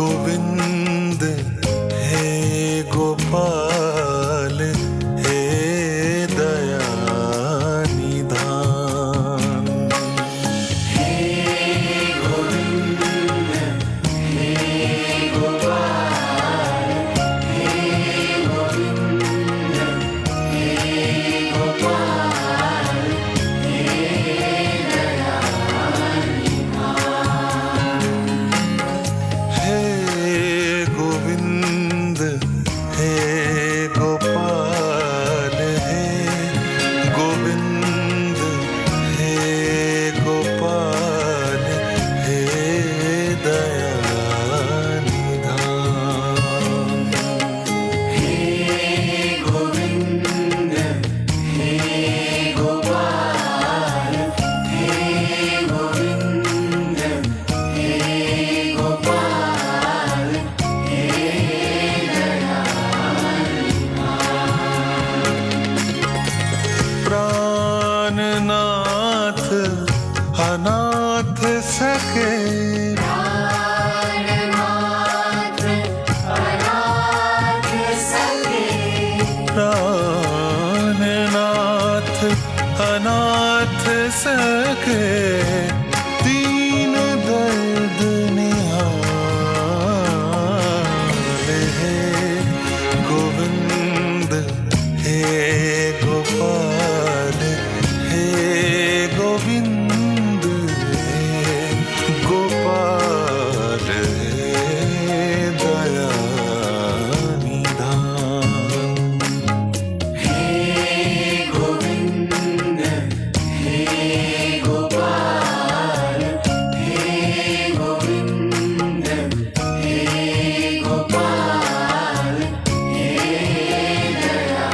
गोविंद हे गोपाल हे दया निधान। हे गोविंद हे गोपाल हे गोविंद हे गोपाल हे दया निधान। हे गोविंद हे गोपाल हे गोविंद हे गोपाल हे दया निधान। हे गोविंद हे गोपाल हे गोविंद हे गोपाल हे दया प्राणनाथ अनाथ सके प्राणनाथ अनाथ सखे। प्राणनाथ अनाथ सके दीन दर्द निहाल हे गोविंद हे गोपाल हे गोविंद हे गोपाल हे दया निधान। हे गोविंद हे गोपाल हे गोविंद हे गोपाल हे दया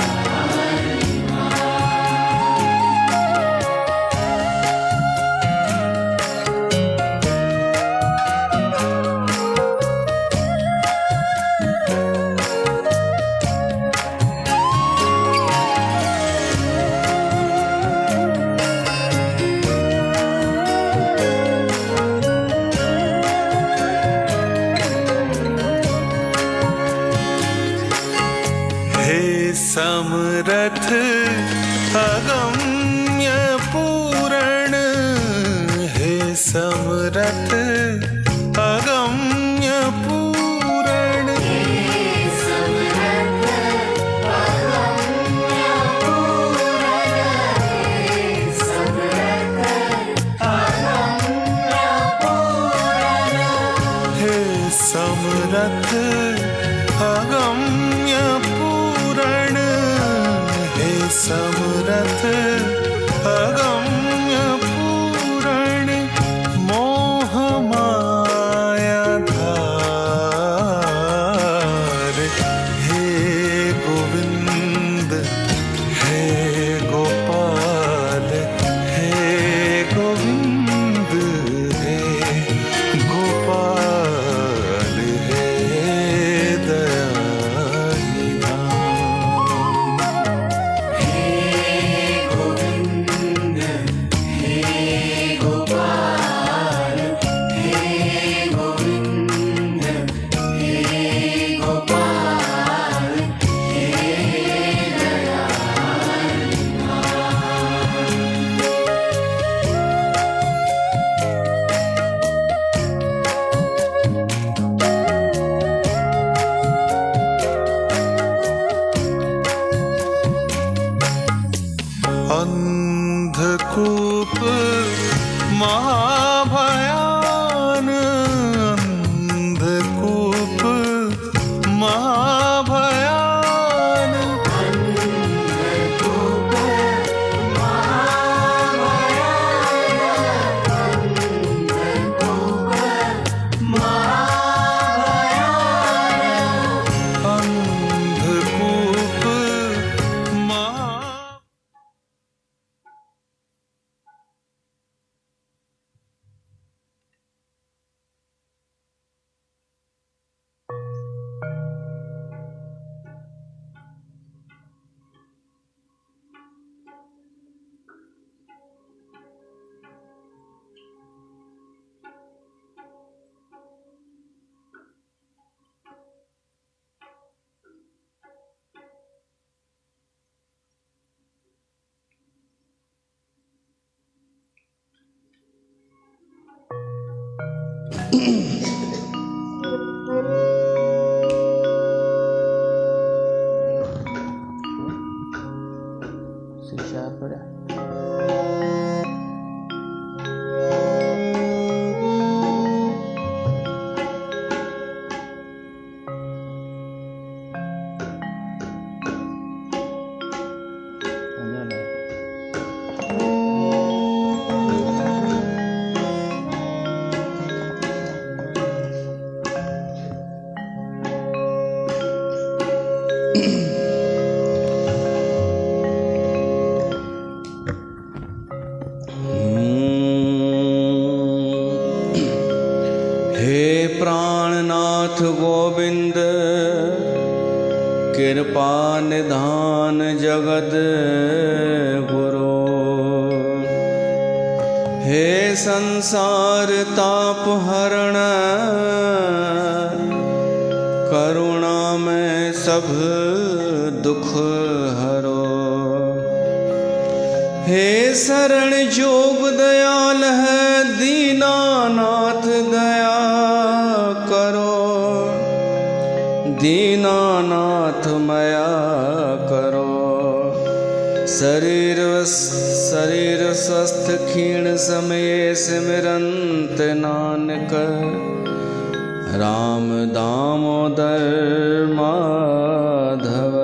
हे समरथ अगम्य पूरण हे समरथ अगम्य पूरण हे समरथ अगम्य पूरण हे समरथ अगम्य पूरण मोह माया धार हे गोविंद हे गोपाल हे गोविंद हे गोपाल हे दया निधान। हे गोविंद शीशा पड़ा हे प्राणनाथ गोविंद कृपा निधान जगद गुरु हे संसार ताप हरण करुणा में सब दुख हरो हे शरण जोग दयाल है दीनानाथ दया करो दीनानाथ मया करो शरीर स्वस्थ क्षीण समय सिमरंत नानक राम दामोदर माधव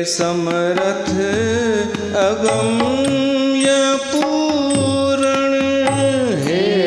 समरथ अगम्य पूरण हे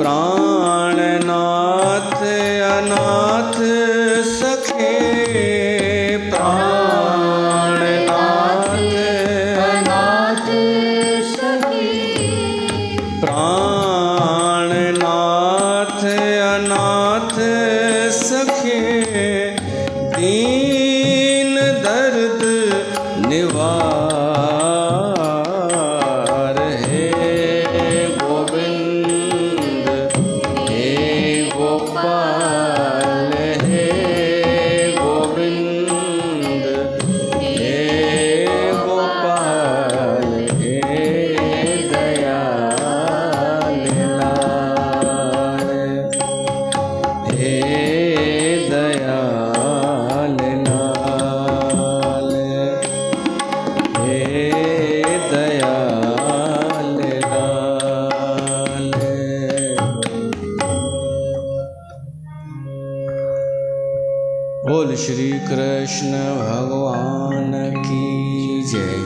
प्राणनाथ अनाथ सखे प्राणनाथ अनाथ सखे प्राणनाथ अनाथ सखे दीन दर्द निवार हे गोविंद हे गोपाल हे गोविंद हे गोपाल हे दयाल लाल हे दयाल लाल हे दयाल लाल। बोल श्री कृष्ण भगवान की जय।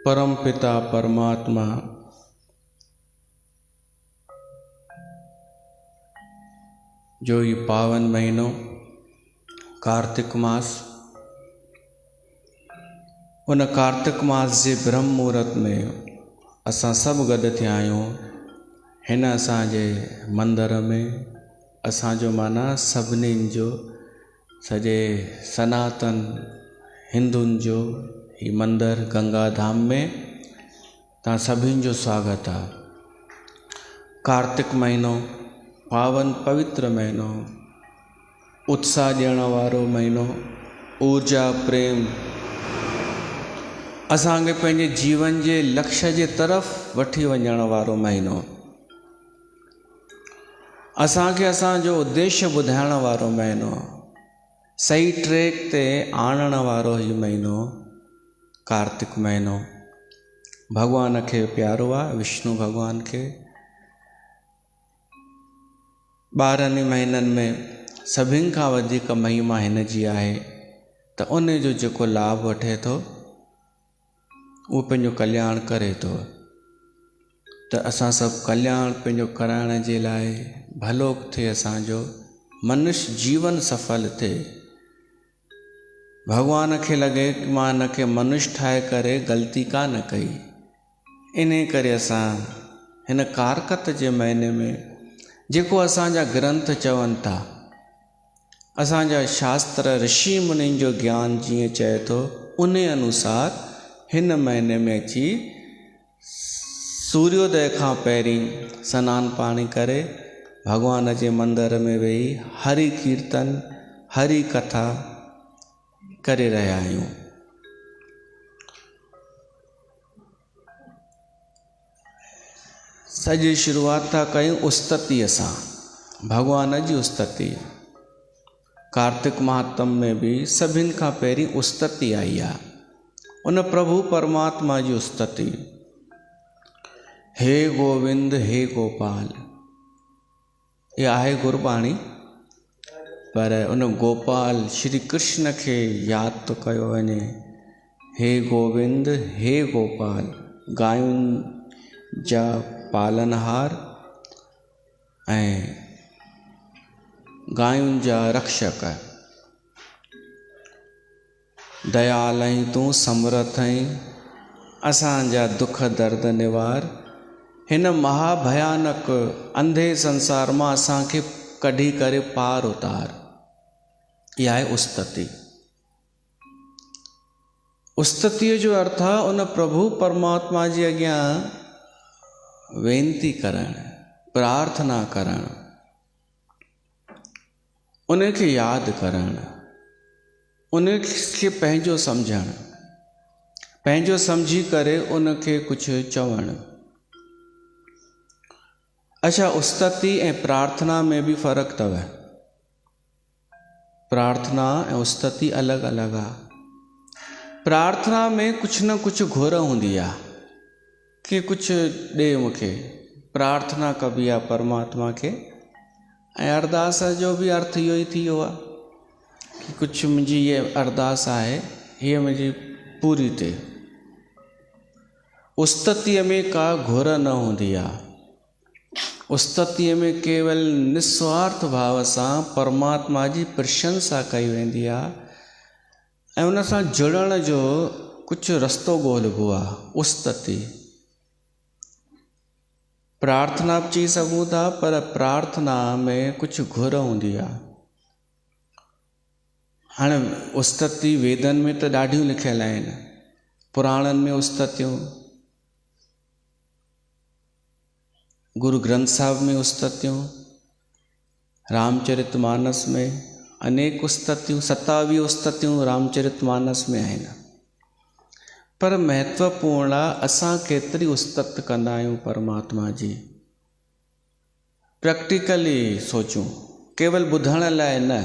परम पिता परमात्मा जो ये पावन महीनो कार्तिक मास, उन कार्तिक मास जे ब्रह्म मुहूर्त में असां सभु गॾु थिया आहियूं हिन असांजे मंदर में। असांजो माना सभिनीनि जो सॼे सनातन हिंदुनि जो ही मंदर गंगा धाम में तव्हां सभिनि जो स्वागत आहे। कार्तिक महीनो पावन पवित्र महीनो, उत्साह ॾियण वारो महीनो, ऊर्जा प्रेम असांखे पंहिंजे जीवन जे लक्ष्य जे तरफ़ वठी वञण वारो महीनो, असांखे असांजो उद्देश्य ॿुधाइण वारो महीनो, सही ट्रैक ते आणण वारो ही महीनो कार्तिक महीनो भगवान खे प्यारो आहे, विष्णु भगवान खे। 12 महीननि में सभिनि खां वधीक महिमा हिन जी आहे त उन जो जेको लाभ वठे थो उहो पंहिंजो कल्याण करे थो। त असां सभु कल्याण पंहिंजो कराइण जे लाइ भलो थिए, असांजो मनुष्य जीवन सफल थिए। भगवान खे लॻे कि मां हिन खे मनुष्य ठाहे करे ग़लती कान कई, इन करे असां हिन कारकत जे महीने में जेको असांजा ग्रंथ चवनि था, असांजा शास्त्र ऋषि मुनिनि जो ज्ञान जीअं चए थो, उन अनुसार हिन महीने में अची सूर्योदय खां पहिरीं सनानु पाणी करे भगवान जे मंदर में वेही हरि कीर्तन हरि कथा करे रहिया आहियूं। सॼी शुरूआत था कयूं उस्ततीअ सां, भगवान जी उस्तती। कार्तिक महात्म में भी सभिनि खां पहिरीं उस्तती आई आहे, उन प्रभु परमात्मा जी उस्तती। हे गोविंद हे गोपाल, इहा आहे गुरबाणी, पर उन गोपाल श्री कृष्ण खे यादि थो कयो वञे। हे गोविंद हे गोपाल, गायुनि जा पालनहार ऐं गायुनि जा रक्षक, दयाल आहीं तूं, समर्थ आहीं, असांजा दुख दर्द निवार। हिन महाभयानक अंधे संसार मां असांखे कढी करे पार उतार। इहा आहे उस्तती। उस्ततीअ जो अर्थ आहे उन प्रभु परमात्मा जे अॻियां वेनती करणु, प्रार्थना करणु, उनखे यादि करणु, उनखे पंहिंजो सम्झणु, पंहिंजो सम्झी करे उनखे कुझु चवणु। अच्छा, उस्तती ऐं प्रार्थना में भी फ़र्क़ु अथव। प्रार्थना ऐं उस्तती अलॻि अलॻि आहे। प्रार्थना में कुझु न कुझु घुर हूंदी आहे कि कुझु ॾे मूंखे, प्रार्थना कबी आहे परमात्मा खे। ऐं अरदास जो भी अर्थ इहो ई थी वियो आहे कुझु मुंहिंजी ये अरदास आहे, हीअ मुंहिंजी पूरी थिए। उस्ततीअ में का घुर न हूंदी आहे। उस्ततीअ में केवल निस्वार्थ भाव सां परमात्मा जी प्रशंसा कई वेंदी आहे ऐं उन सां जुड़ण जो कुझु रस्तो ॻोल्हिबो आहे। उस्तती प्रार्थना बि चई सघूं था, पर प्रार्थना में कुझु घुर हूंदी आहे। हाणे उस्तती वेदनि में त ॾाढियूं लिखियल आहिनि, पुराणनि में उस्ततियूं, गुरु ग्रंथ साहिब में उस्ततियूं, रामचरितमानस में अनेक उस्ततियूं, 27 उस्ततियूं रामचरितमानस में आहिनि। पर महत्वपूर्ण आहे असां केतिरी उस्तत कंदा आहियूं परमात्मा जी। प्रैक्टिकली सोचूं, केवल ॿुधण लाइ न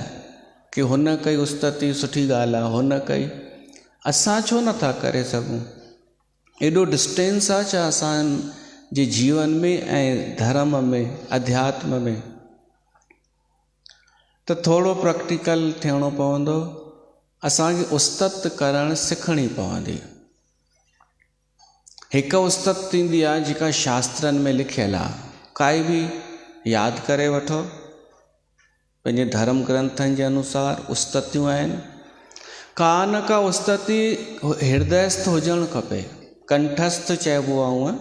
कि हुन कई उस्तती सुठी ॻाल्हि आहे, हुन कई, असां छो नथा करे सघूं? एॾो डिस्टेंस आहे छा असांजे जीवन में ऐं धर्म में, अध्यात्म में? त थोरो प्रैक्टिकल थियणो पवंदो। असांखे उस्तत करणु सिखणी पवंदी। हिकु उस्तत थींदी आहे जेका शास्त्रनि में लिखियलु आहे, काई बि यादि करे वठो। पंहिंजे धर्म ग्रंथनि जे अनुसार उस्ततियूं आहिनि। का न का उस्तति हृदयस्थ हुजणु खपे, कंठस्थ चइबो आहे हूअं,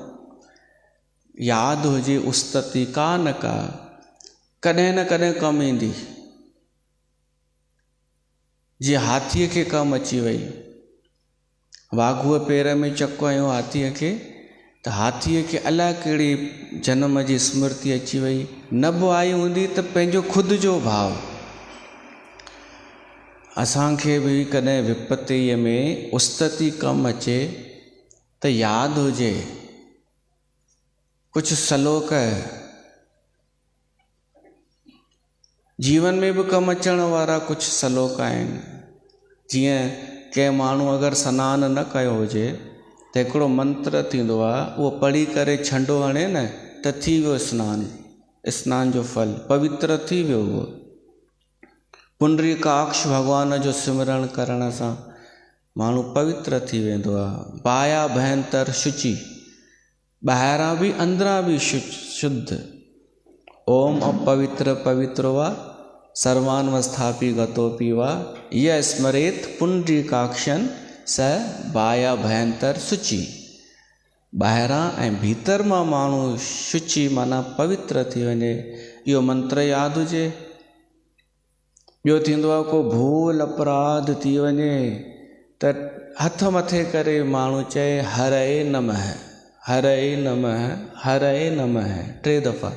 यादि हुजे उस्तति का न का, कॾहिं न कॾहिं कमु ईंदी। जीअं हाथीअ खे कमु अची वई, वाघूअ पेर में चक हयो हाथीअ खे, त हाथीअ खे अलाए कहिड़ी जनम जी स्मृति अची वई, न बि आई हूंदी त पंहिंजो ख़ुदि जो भाव। असांखे बि कॾहिं विपत्तिअ में उस्तति कमु अचे त यादि हुजे कुझु सलोक जीवन में बि कमु अचण वारा कुझु सलोक आहिनि। जीअं कंहिं माण्हू अगरि सनानु न कयो हुजे त हिकिड़ो मंत्र थींदो आहे, उहो पढ़ी करे छंडो हणे न त थी वियो सनानु, सनान जो फल, पवित्र थी वियो। उहो पुंडरीकाक्ष भॻवान जो सिमरण करण सां माण्हू पवित्र थी वेंदो आहे। बाया भयंतर शुचि, ॿाहिरां बि अंदरां बि शुद्ध। ओम अपवित्र पवित्रो वा सर्वानवस्थापि गतोपि वा य स्मरेत पुंडरीकाक्षन स बाया भयंतर शुचि। ॿाहिरां ऐं भीतर मां माण्हू शुचि माना पवित्र थी वञे, इहो मंत्र यादि हुजे। ॿियो थींदो आहे को भूल अपराध थी वञे त हथ मथे करे माण्हू चए हरे नमः, हरे नमः, हरे नमः 3 दफ़ा।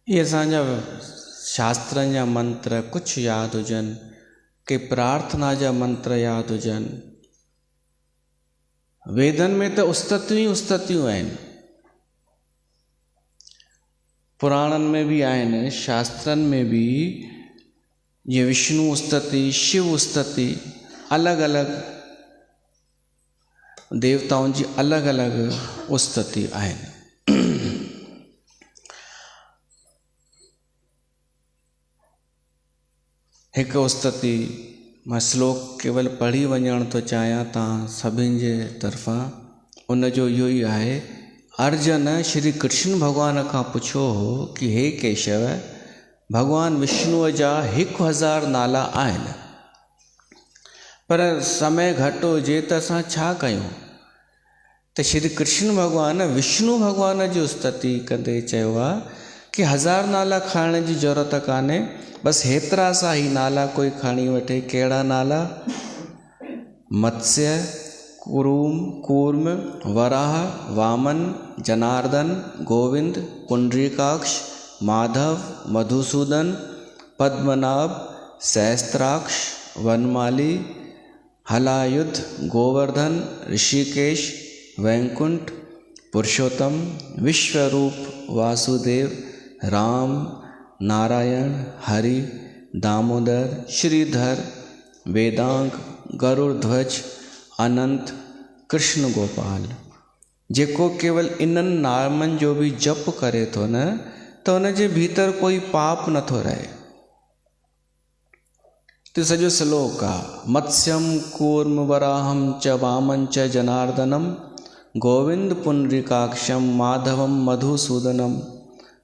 इहे असांजा शास्त्रनि जा मंत्र कुझु यादि हुजनि, के प्रार्थना जा मंत्र यादि हुजनि। वेदनि में त उस्ततियूं ई उस्ततियूं आहिनि, पुराणनि में बि आहिनि, शास्त्रनि में बि। जीअं विष्णु उस्तति, शिव उस्तति, अलॻि अलॻि देवताउनि जी अलॻि अलॻि उस्तति आहिनि। हिकु उस्तति मां श्लोक केवल पढ़ी वञणु थो चाहियां तव्हां सभिनि जे तरफ़ां। उन जो इहो ई आहे, अर्जुन श्री कृष्ण भॻवान खां पुछियो हो कि हे केशव, भॻवान विष्णुअ जा 1000 नाला आहिनि, पर समय घटि हुजे त असां छा कयूं? त श्री कृष्ण भॻवान विष्णु भॻवान जी उस्तति कंदे चयो आहे कि 1000 नाला खणण जी ज़रूरत कान्हे, बसि हेतिरा सा ई नाला कोई खणी वठे। कहिड़ा नाला? मत्स्य, कूर्म, वराह, वामन, जनार्दन, गोविंद, पुंडरीकाक्ष, माधव, मधुसूदन, पद्मनाभ, सहस्त्राक्ष, वनमाली, हलायुध, गोवर्धन, ऋषिकेश, वैकुंठ, पुरुषोत्तम, विश्वरूप, वासुदेव, राम, नारायण, हरि, दामोदर, श्रीधर, वेदांग, गरुड़ध्वज, अनंत, कृष्ण गोपाल। जेको केवल इन्हनि नामनि जो बि जप करे थो न, त उन जे भीतर कोई पाप नथो रहे। तो सॼो श्लोक आहे मत्स्यम कूर्म वराहम च वामं च जनार्दनम गोविंद पुंडरीकाक्षम माधवम मधुसूदनम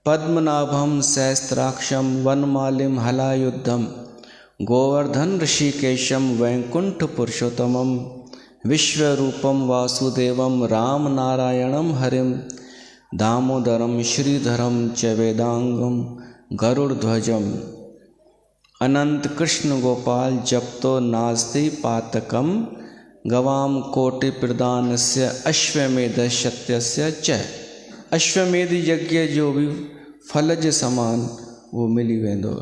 पद्मनाभम सहस्त्राक्षम वनमालिम हलायुद्धम गोवर्धन ऋषिकेशम वैकुंठ पुरुषोत्तमम विश्वरूपम वासुदेवम राम नारायणम हरिम दामोदरम श्रीधरम च वेदांगम गरुड़ध्वजम अनंत कृष्ण गोपाल जप्तो नास्ति पातकम गवाम कोटि प्रदानस्य अश्वमेध सत्यस्य च। अश्वमेध यज्ञ जो भी फल जे समान वो मिली वेंदो।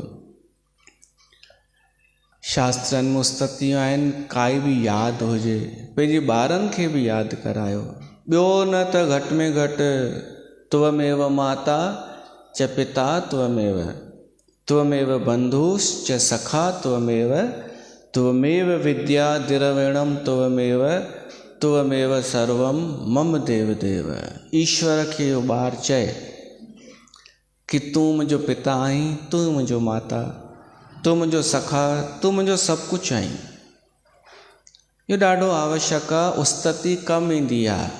शास्त्रनि में स्तुतियूं आहिनि, काई बि यादि हुजे पंहिंजे ॿारनि खे बि यादि करायो। ॿियो न त घटि में घटि त्वमेव माता च पिता त्वमेव त्वमेव बंधुश्च सखा त्वमेव त्वमेव विद्या द्रविणम त्वमेव त्वमेव सर्वम मम देव देव। ईश्वर खे इहो ॿार चए कि तूं मुंहिंजो पिता आहीं, तूं मुंहिंजो माता, तूं मुंहिंजो सखा, तूं मुंहिंजो सभु कुझु आहीं। इहो ॾाढो आवश्यक आहे, उस्तति कमु ईंदी आहे।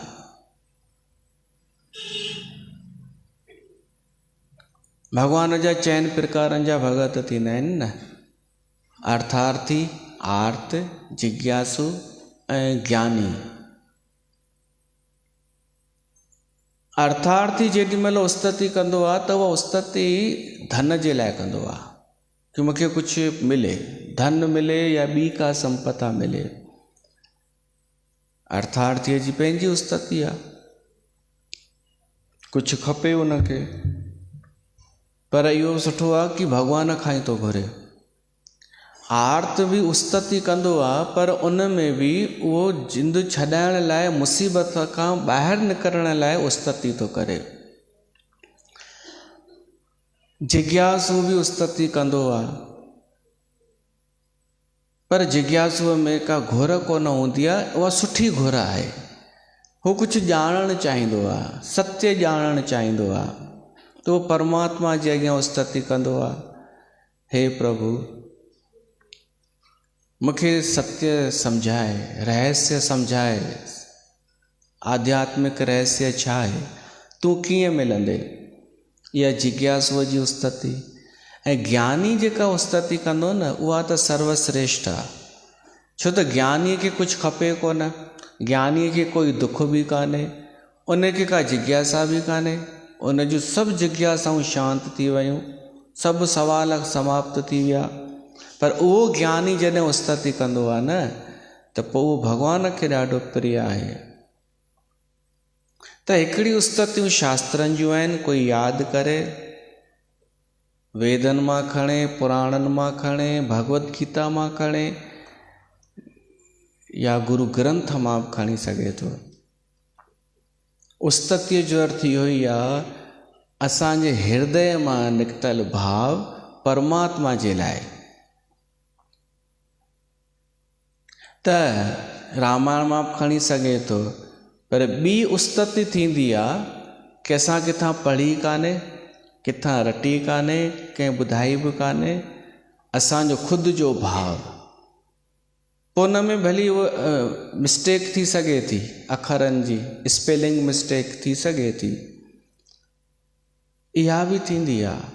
भॻवान जा चइनि प्रकारनि जा भगत थींदा आहिनि न, अर्थार्थी, आर्त, जिज्ञासु ऐं ज्ञानी। अर्थार्थी जेॾी महिल उस्तति कंदो आहे त उहा उस्तति धन जे लाइ कंदो आहे कि मूंखे कुझु मिले, धन मिले या ॿी का संपदा मिले। अर्थार्थीअ जी पंहिंजी उस्तति आहे, कुझु खपे उनखे, पर इहो सुठो आहे कि भॻवान खां ई थो घुरे। आर्त बि उस्तति कंदो आहे, पर उन में बि उहो जिंदु छॾाइण लाइ, मुसीबत खां ॿाहिरि निकिरण लाइ उस्तति थो करे। जिज्ञासु बि उस्तति कंदो आहे, पर जिज्ञासुअ में का घुर कोन हूंदी आहे, उहा सुठी घुर आहे। हू कुझु ॼाणणु चाहींदो आहे, सत्य ॼाणणु चाहींदो आहे, तो परमात्मा जे अॻियां उस्तति कंदो आहे, हे प्रभु मूंखे सत्य सम्झाए, रहस्य सम्झाए, आध्यात्मिक रहस्य छा आहे, तूं कीअं मिलंदे। इहा जिज्ञासुअ जी उस्तति। ऐं ज्ञानी जेका उस्तति कंदो न, उहा त सर्वश्रेष्ठ आहे। छो त ज्ञानीअ खे कुझु खपे कोन, ज्ञानीअ खे कोई दुख बि कान्हे, उनखे का जिज्ञासा बि कान्हे, उन जूं सभु जिज्ञासाऊं शांति थी वियूं, सभु सवाल समाप्त थी विया। पर उहो ज्ञानी जॾहिं उस्तति कंदो आहे न, त पोइ उहो भॻवान खे ॾाढो प्रिय आहे। त हिकिड़ी उस्ततियूं शास्त्रनि जूं आहिनि, कोई यादि करे, वेदनि मां खणे, पुराणनि मां खणे, भगवत गीता मां खणे, या गुरु ग्रंथ मां बि खणी सघे थो। उस्ततिअ जो अर्थ इहो ई आहे, असांजे हृदय मां निकितल भाव परमात्मा जे लाइ। त रामायण मां बि खणी सघे थो, पर ॿी उस्तति थींदी आहे कि असां किथां पढ़ी कान्हे, किथां रटी कान्हे, कंहिं ॿुधाई बि कान्हे, असांजो ख़ुदि जो भाव। पोइ उन में भली उहा मिस्टेक थी सघे थी, अखरनि जी स्पेलिंग मिस्टेक थी सघे थी, इहा बि थींदी आहे।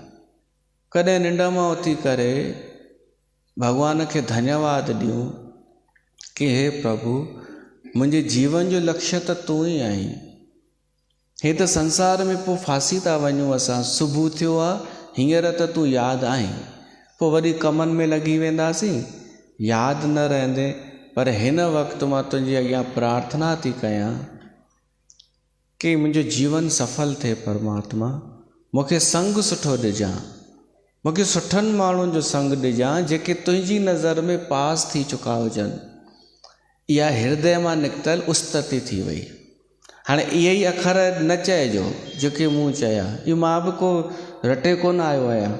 कॾहिं निंड मां उथी करे भॻवान खे धन्यवाद ॾियूं कि हे प्रभु मुंहिंजे जीवन जो लक्ष्य त तूं ई आहीं। हे त संसार में पोइ फासी था वञूं असां, सुबुह थियो आहे, हींअर त तूं यादि आहीं, पोइ वरी कमनि में लॻी वेंदासीं, यादि न रहंदे। पर हिन वक़्तु मां तुंहिंजे अॻियां प्रार्थना थी कयां कि मुंहिंजो जीवन सफल थिए। परमात्मा मूंखे संग सुठो ॾिजां, मूंखे सुठनि माण्हुनि जो संग ॾिजां जेके तुंहिंजी नज़र में पास थी चुका हुजनि। इहा हृदय मां निकितल उस्तति थी वई। हाणे इहे ई अखर न चइजो जेके मूं चया, इहो मां बि को रटे कोन आयो आहियां।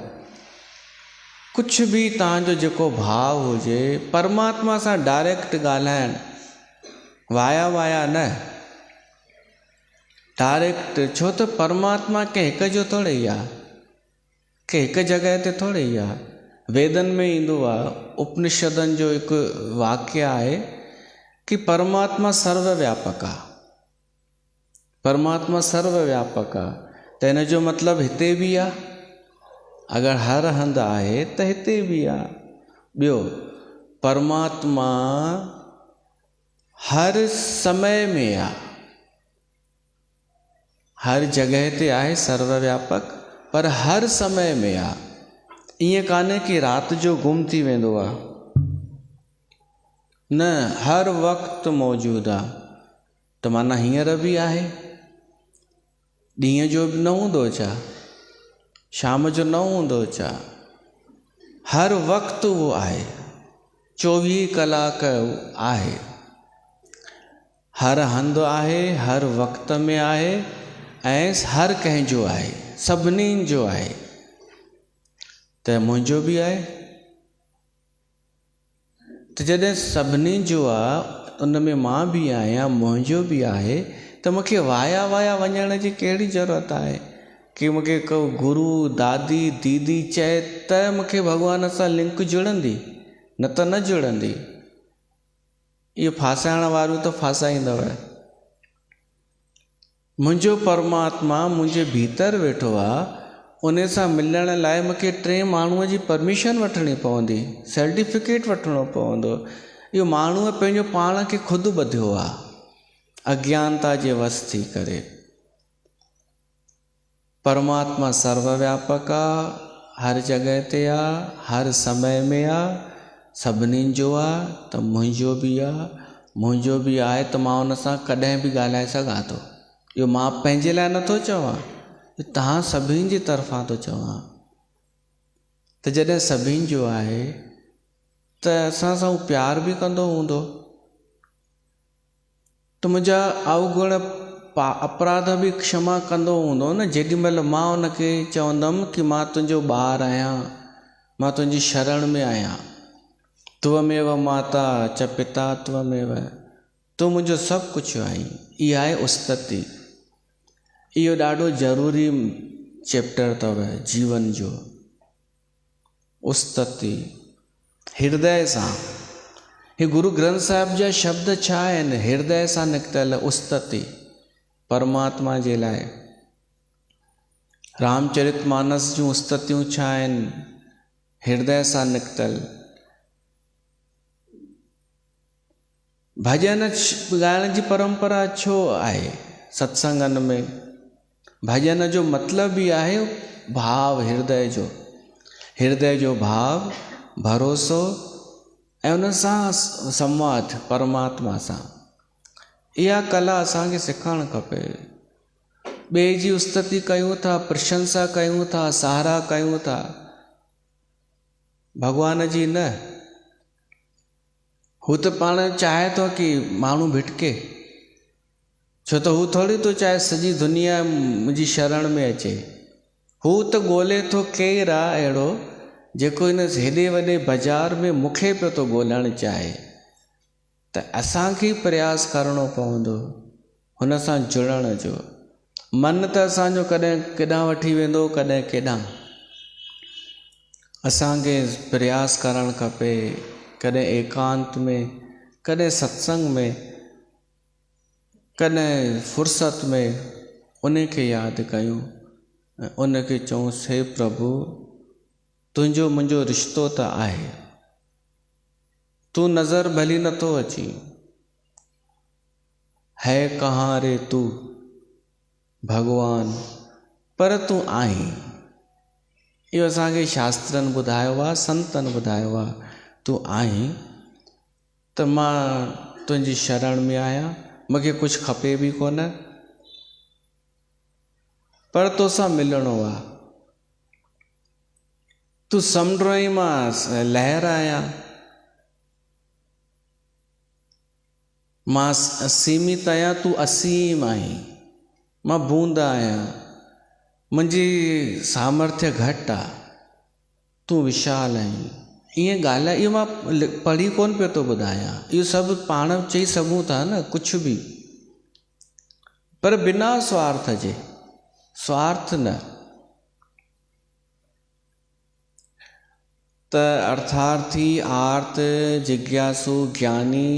कुझु बि तव्हांजो जेको भाव हुजे, परमात्मा सां डायरेक्ट ॻाल्हाइण, वाया वाया न, डायरेक्ट। छो त परमात्मा कंहिं हिक जो थोड़े ई आहे, कंहिं हिकु जॻह ते थोड़े ई आहे। वेदन में ईंदो आहे, उपनिषदनि जो हिकु वाक्य आहे कि परमात्मा सर्वव्यापक आहे। परमात्मा सर्वव्यापक आहे त हिन जो मतिलबु हिते बि आहे, अगरि हर हंधि आहे त हिते बि आहे। ॿियो, परमात्मा हर समय में आहे, हर जगह ते आहे सर्वव्यापक, पर हर समय में आहे। ईअं कान्हे कि राति जो गुम थी वेंदो आहे, न, हर वक़्तु मौजूदु आहे। त माना हींअर बि आहे, ॾींहं जो बि न हूंदो छा, शाम जो न हूंदो छा, हर वक़्तु उहो आहे, 24 कलाक आहे, हर हंधि आहे, हर वक़्त में आहे ऐं हर कंहिंजो आहे, सभिनीनि जो आहे। त मुंहिंजो बि आहे। त जॾहिं सभिनी जो आहे, उन में मां बि आहियां, मुंहिंजो बि आहे, त मूंखे वाया वाया वञण जी कहिड़ी ज़रूरत आहे कि मूंखे को गुरू दादी दीदी चए त मूंखे भॻवान सां लिंक जुड़ंदी, न त न जुड़ंदी। इहो फासाइण वारियूं त फासाईंदव। मुंहिंजो परमात्मा मुंहिंजे भीतर वेठो आहे, उन सां मिलण लाइ मूंखे 3 माण्हूअ जी परमिशन वठणी पवंदी, सर्टिफिकेट वठिणो पवंदो। इहो माण्हूअ पंहिंजो पाण खे ख़ुदि ॿधियो आहे अज्ञानता जे वस थी करे। परमात्मा सर्वव्यापक आहे, हर जॻह ते आहे, हर समय में आहे, सभिनीनि जो आहे। त मुंहिंजो बि आहे, मुंहिंजो बि आहे त मां उन सां कॾहिं बि ॻाल्हाए सघां थो। इहो मां पंहिंजे लाइ नथो चवां, तव्हां सभिनि जी तरफ़ां थो चवां। त जॾहिं सभिनि जो आहे त असां सां उहो प्यार बि कंदो हूंदो, त मुंहिंजा अवगुण अपराध बि क्षमा कंदो हूंदो न। जेॾीमहिल मां उनखे चवंदुमि कि मां तुंहिंजो ॿारु आहियां, मां तुंहिंजी शरण में आहियां, त्वमेव माता च पिता त्वमेव, तूं मुंहिंजो सभु कुझु आहीं। इहा आहे उस्तति। इहो ॾाढो ज़रूरी चैप्टर अथव जीवन जो, उस्तति हृदय सां। हे गुरु ग्रंथ साहिब जा शब्द छा आहिनि? हृदय सां निकितल उस्तति परमात्मा जे लाइ। रामचरितमानस जूं उस्ततियूं छा आहिनि? हृदय सां निकितल। भॼन ॻाइण जी परंपरा छो आहे सत्संगनि में? भॼन जो मतिलबु ई आहे भाव, हृदय जो भाव, भरोसो ऐं उन सां संवाद परमात्मा सां। इहा कला असांखे सिखणु खपे। ॿिए जी उस्तति कयूं था, प्रशंसा कयूं था, सहारा कयूं था, भॻवान जी न। हू त पाण चाहे थो कि माण्हू भिटके, छो त हू थोरी थो चाहे सॼी दुनिया मुंहिंजी शरण में अचे। हू त ॻोल्हे थो केरु आहे अहिड़ो जेको हिन हेॾे वॾे बाज़ार में मूंखे पियो थो ॻोल्हणु चाहे। त असांखे प्रयास करिणो पवंदो हुन सां जुड़ण जो। मन त असांजो कॾहिं केॾांहुं वठी वेंदो, कॾहिं केॾांहुं। असांखे प्रयास करणु खपे, कॾहिं एकांत में, कॾहिं सत्संग में, कॾहिं फुर्सत में उन खे यादि कयूं ऐं उन खे चऊं, हे प्रभु, तुंहिंजो मुंहिंजो रिश्तो त आहे, तूं नज़र भली नथो अची, है कहाँ रे तू भॻवान, पर तूं आहीं। इहो असांखे शास्त्रनि ॿुधायो आहे, संतनि ॿुधायो आहे। तूं आहीं त मां तुंहिंजी शरण में आहियां, मूंखे कुझु खपे बि कोन, पर तोसां मिलणो आहे। तूं समुंड ई मां लहर आहियां, मां सीमित आहियां, तूं असीम आहीं। मां बूंद आहियां, मुंहिंजी सामर्थ्य घटि आहे, तूं विशाल आहीं। ईअं ॻाल्हि, इहो मां पढ़ी कोन पियो थो ॿुधायां, इहो सभु पाण चई सघूं था न, कुझु बि, पर बिना स्वार्थ जे, स्वार्थ न। त अर्थार्थी, आर्त, जिज्ञासु, ज्ञानी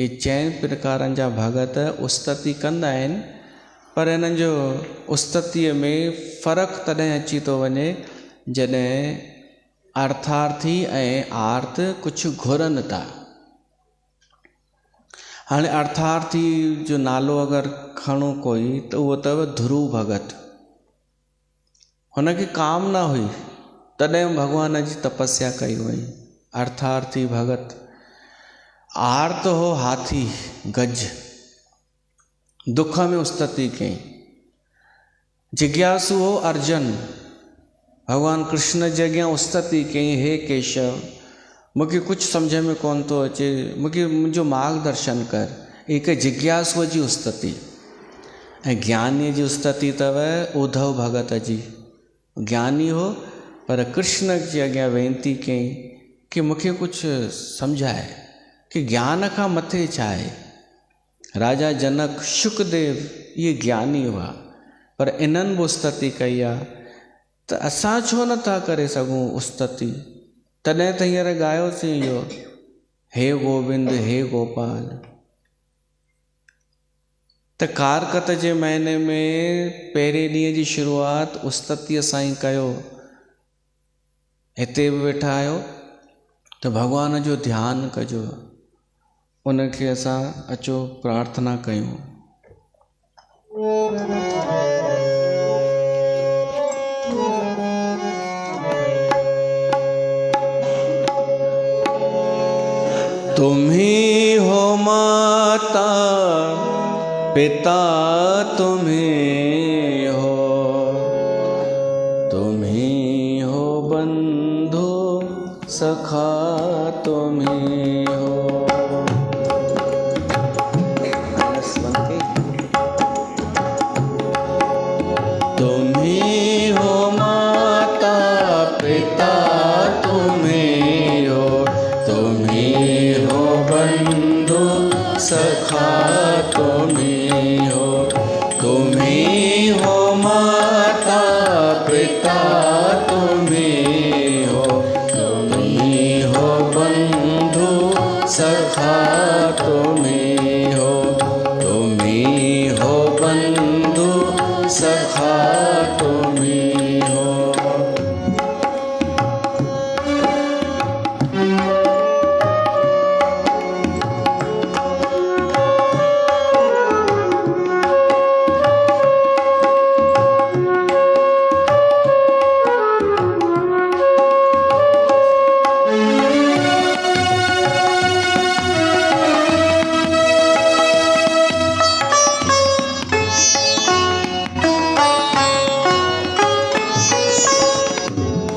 ये 4 प्रकारनि जा भगत उस्तति कंदा आहिनि। पर इन्हनि जो उस्ततीअ में फ़र्क़ु तॾहिं अची थो वञे जॾहिं अर्थार्थी ऐं आर्त कुझु घुरनि था। हाणे अर्थार्थी जो नालो अगरि खणो कोई त उहो अथव ध्रुव भगत। हुनखे कामना हुई तॾहिं भॻवान जी तपस्या कई हुई, अर्थार्थी भगत। आर्त हो हाथी, गज, दुख में उस्तति कई। जिज्ञासु हो अर्जुन, भगवान कृष्ण जे अॻियां उस्तति कई, हे केशव मूंखे कुझु सम्झ में कोन थो अचे, मूंखे मुंहिंजो मार्गदर्शन कर। हिकु जिज्ञासुअ जी उस्तति। ऐं ज्ञानीअ जी उस्तति अथव उद्धव भगत जी। ज्ञानी हो पर कृष्ण जे अॻियां वेनती कई कि मूंखे कुझु सम्झाए कि ज्ञान खां मथे छा आहे। राजा जनक, शुकदेव इहे ज्ञानी हुआ, पर इन्हनि बि उस्तति कई आहे त असां छो नथा करे सघूं उस्तति। तॾहिं त हींअर ॻायोसीं इहो, हे गोविंद हे गोपाल। त कारकत जे महीने में पहिरें ॾींहं जी शुरूआत उस्ततीअ सां ई कयो। हिते बि वेठा आहियो त भॻवान जो ध्यानु कजो, उनखे असां अचो प्रार्थना कयूं। तुम ही हो माता पिता, तुम ही हो, तुम ही हो बंधु सखा, तुम ही हो। तुम ही हो माता पिता, तुम ही हो, तुम ही हो बंधु सखा, तुम ही हो। तुम ही हो माता पिता, तुम ही हो, तुम ही हो बंधु सखा, तुम ही हो, तुम ही हो बंधु सखा, तुम ही हो।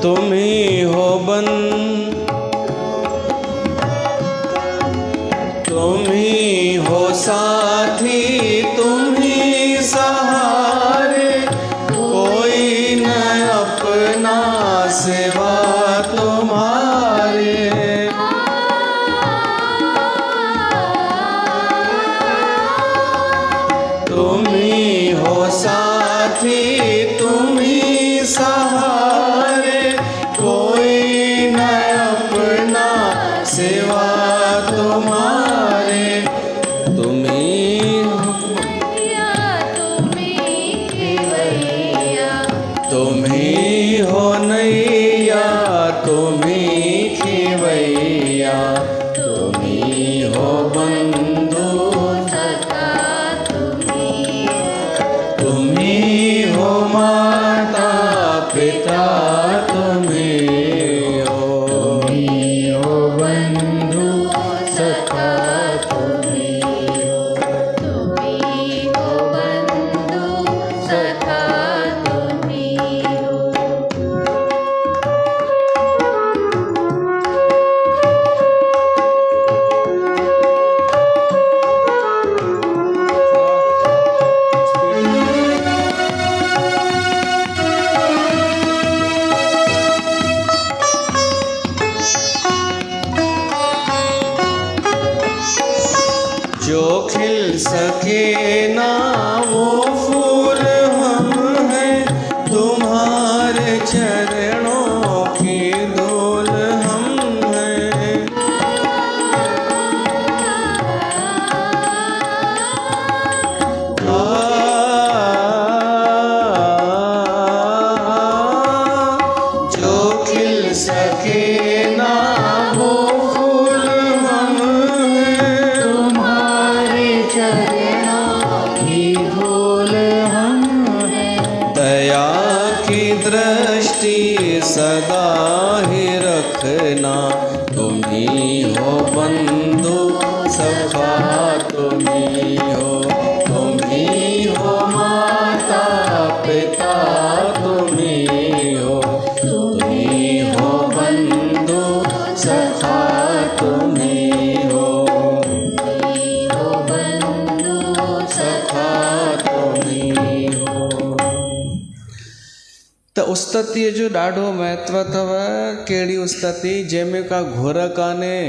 तुम ही हो तुम ही हो साथी, तुम ही सहारे, कोई न अपना सिवा तुम्हारे। तुम ही हो साथी, तुम ही सहारे, कोई न अपना सिवा तुम्हारे। तुम ही हो, तुम ही हो नैया, तुम ही खेवैया, तुम ही हो बंधु, तुम ही हो माता पिता, तुम ही हो बंधु सखा, तुम ही हो, तुम ही हो बंधु सखा, तुम ही हो। जो खिल सके ना वो फूल हम हैं, तुम्हारे चरणों की धूल हम सखा तुम ही हो माता पिता तुम ही हो बंधु सखा तुम ही हो बंधु सखा तुम ही हो। त उस्ततीअ जो ॾाढो महत्व अथव। कहिड़ी उस्तती? जंहिंमें का घुर कान्हे,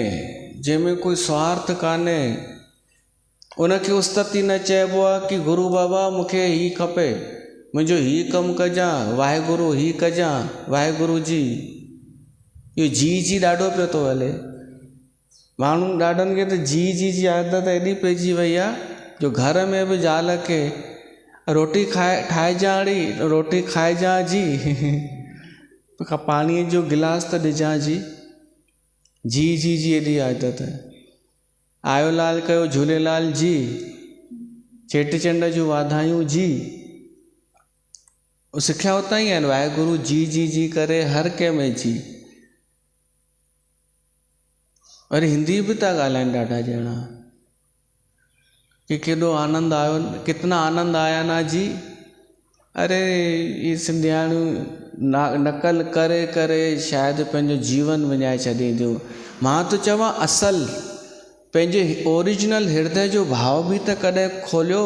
जंहिंमें कोई स्वार्थ कान्हे। उनखे उस्तती न चइबो आहे कि गुरू बाबा मूंखे ही खपे, मुंहिंजो ही कमु कजां, वाहेगुरु ही कजां, वाहेगुरु जी। इहो जी ॾाढो पियो थो हले। माण्हू ॾाढनि खे त जी आदत एॾी पइजी वई आहे जो घर में बि ज़ाल खे रोटी ठाहिजां रोटी खाइजां जी, पाणीअ जो गिलास त ॾिजां जी एॾी आदत है। आयो लाल कयो झूलेलाल जी, चेटीचंड जूं वाधायूं जी। सिखिया उतां ई आहिनि, वाहेगुरु जी करे हर कंहिं में जी। वरी हिंदी बि था ॻाल्हाइनि ॾाढा ॼणा कि केॾो आनंद आयो, कितना आनंद आया ना जी। अरे ये सिंधियाणियूं नकल करे करे शायदि पंहिंजो जीवन विञाए छॾींदियूं। मां त चवां असल पंहिंजे ओरिजिनल हृदय जो भाव बि त कॾहिं खोलियो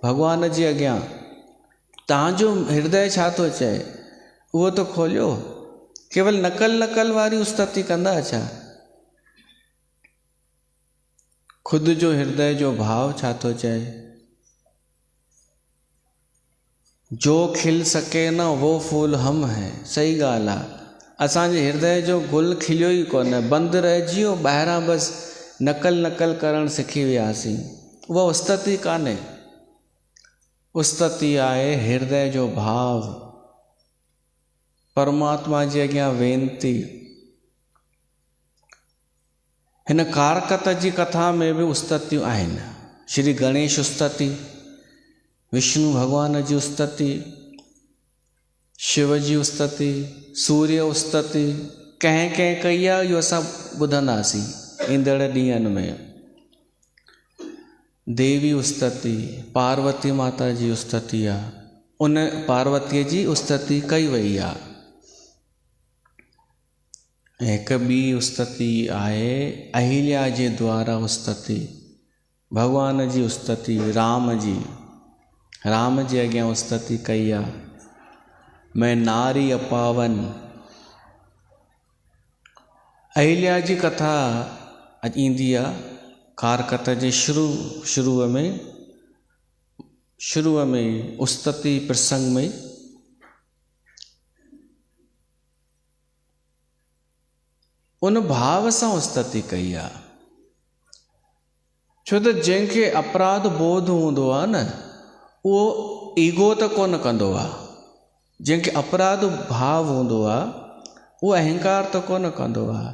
भॻवान जे अॻियां। तव्हांजो हृदय छा थो चए उहो त खोलियो। केवल नकल वारी उस्तती कंदा छा? खुद जो हृदय जो भाव छा थो चए? जो खिल सके न वो फूल हम है। सही ॻाल्हि आहे। असांजे हृदय जो गुल खिलियो ई कोन्हे, बंदि रहिजी वियो ॿाहिरां। बसि नकल करणु सिखी वियासीं। उहा उस्तती कान्हे। उस्तती आहे हृदय जो भाव, परमात्मा जे अॻियां वेनती। हिन कारकत जी कथा में बि उस्ततियूं आहिनि। श्री गणेश उस्तती, विष्णु भॻवान जी उस्तती, शिव जी उस्तती, सूर्य उस्तती। कंहिं कई आहे इहो असां ॿुधंदासीं ईंदड़ ॾींहंनि में। देवी उस्तती, पार्वती माता जी उस्तती आहे। उन पार्वतीअ जी उस्तती कई वई आहे। हिकु ॿी उस्तती आहे अहिल्या जे द्वारा उस्तती, भॻवान जी उस्तती, राम जे अॻियां उस्तती कई आहे। मैं नारी अपावन। अहिल्या जी कथा अॼु ईंदी आहे कारकत जे शुरूअ में उस्तती प्रसंग में। उन भाव सां उस्तती कई आहे। छो त जंहिंखे अपराध बोध हूंदो आहे न, उहो ईगो त कोन कंदो आहे। जंहिंखे अपराध भाव हूंदो आहे उहो अहंकार त कोन कंदो आहे।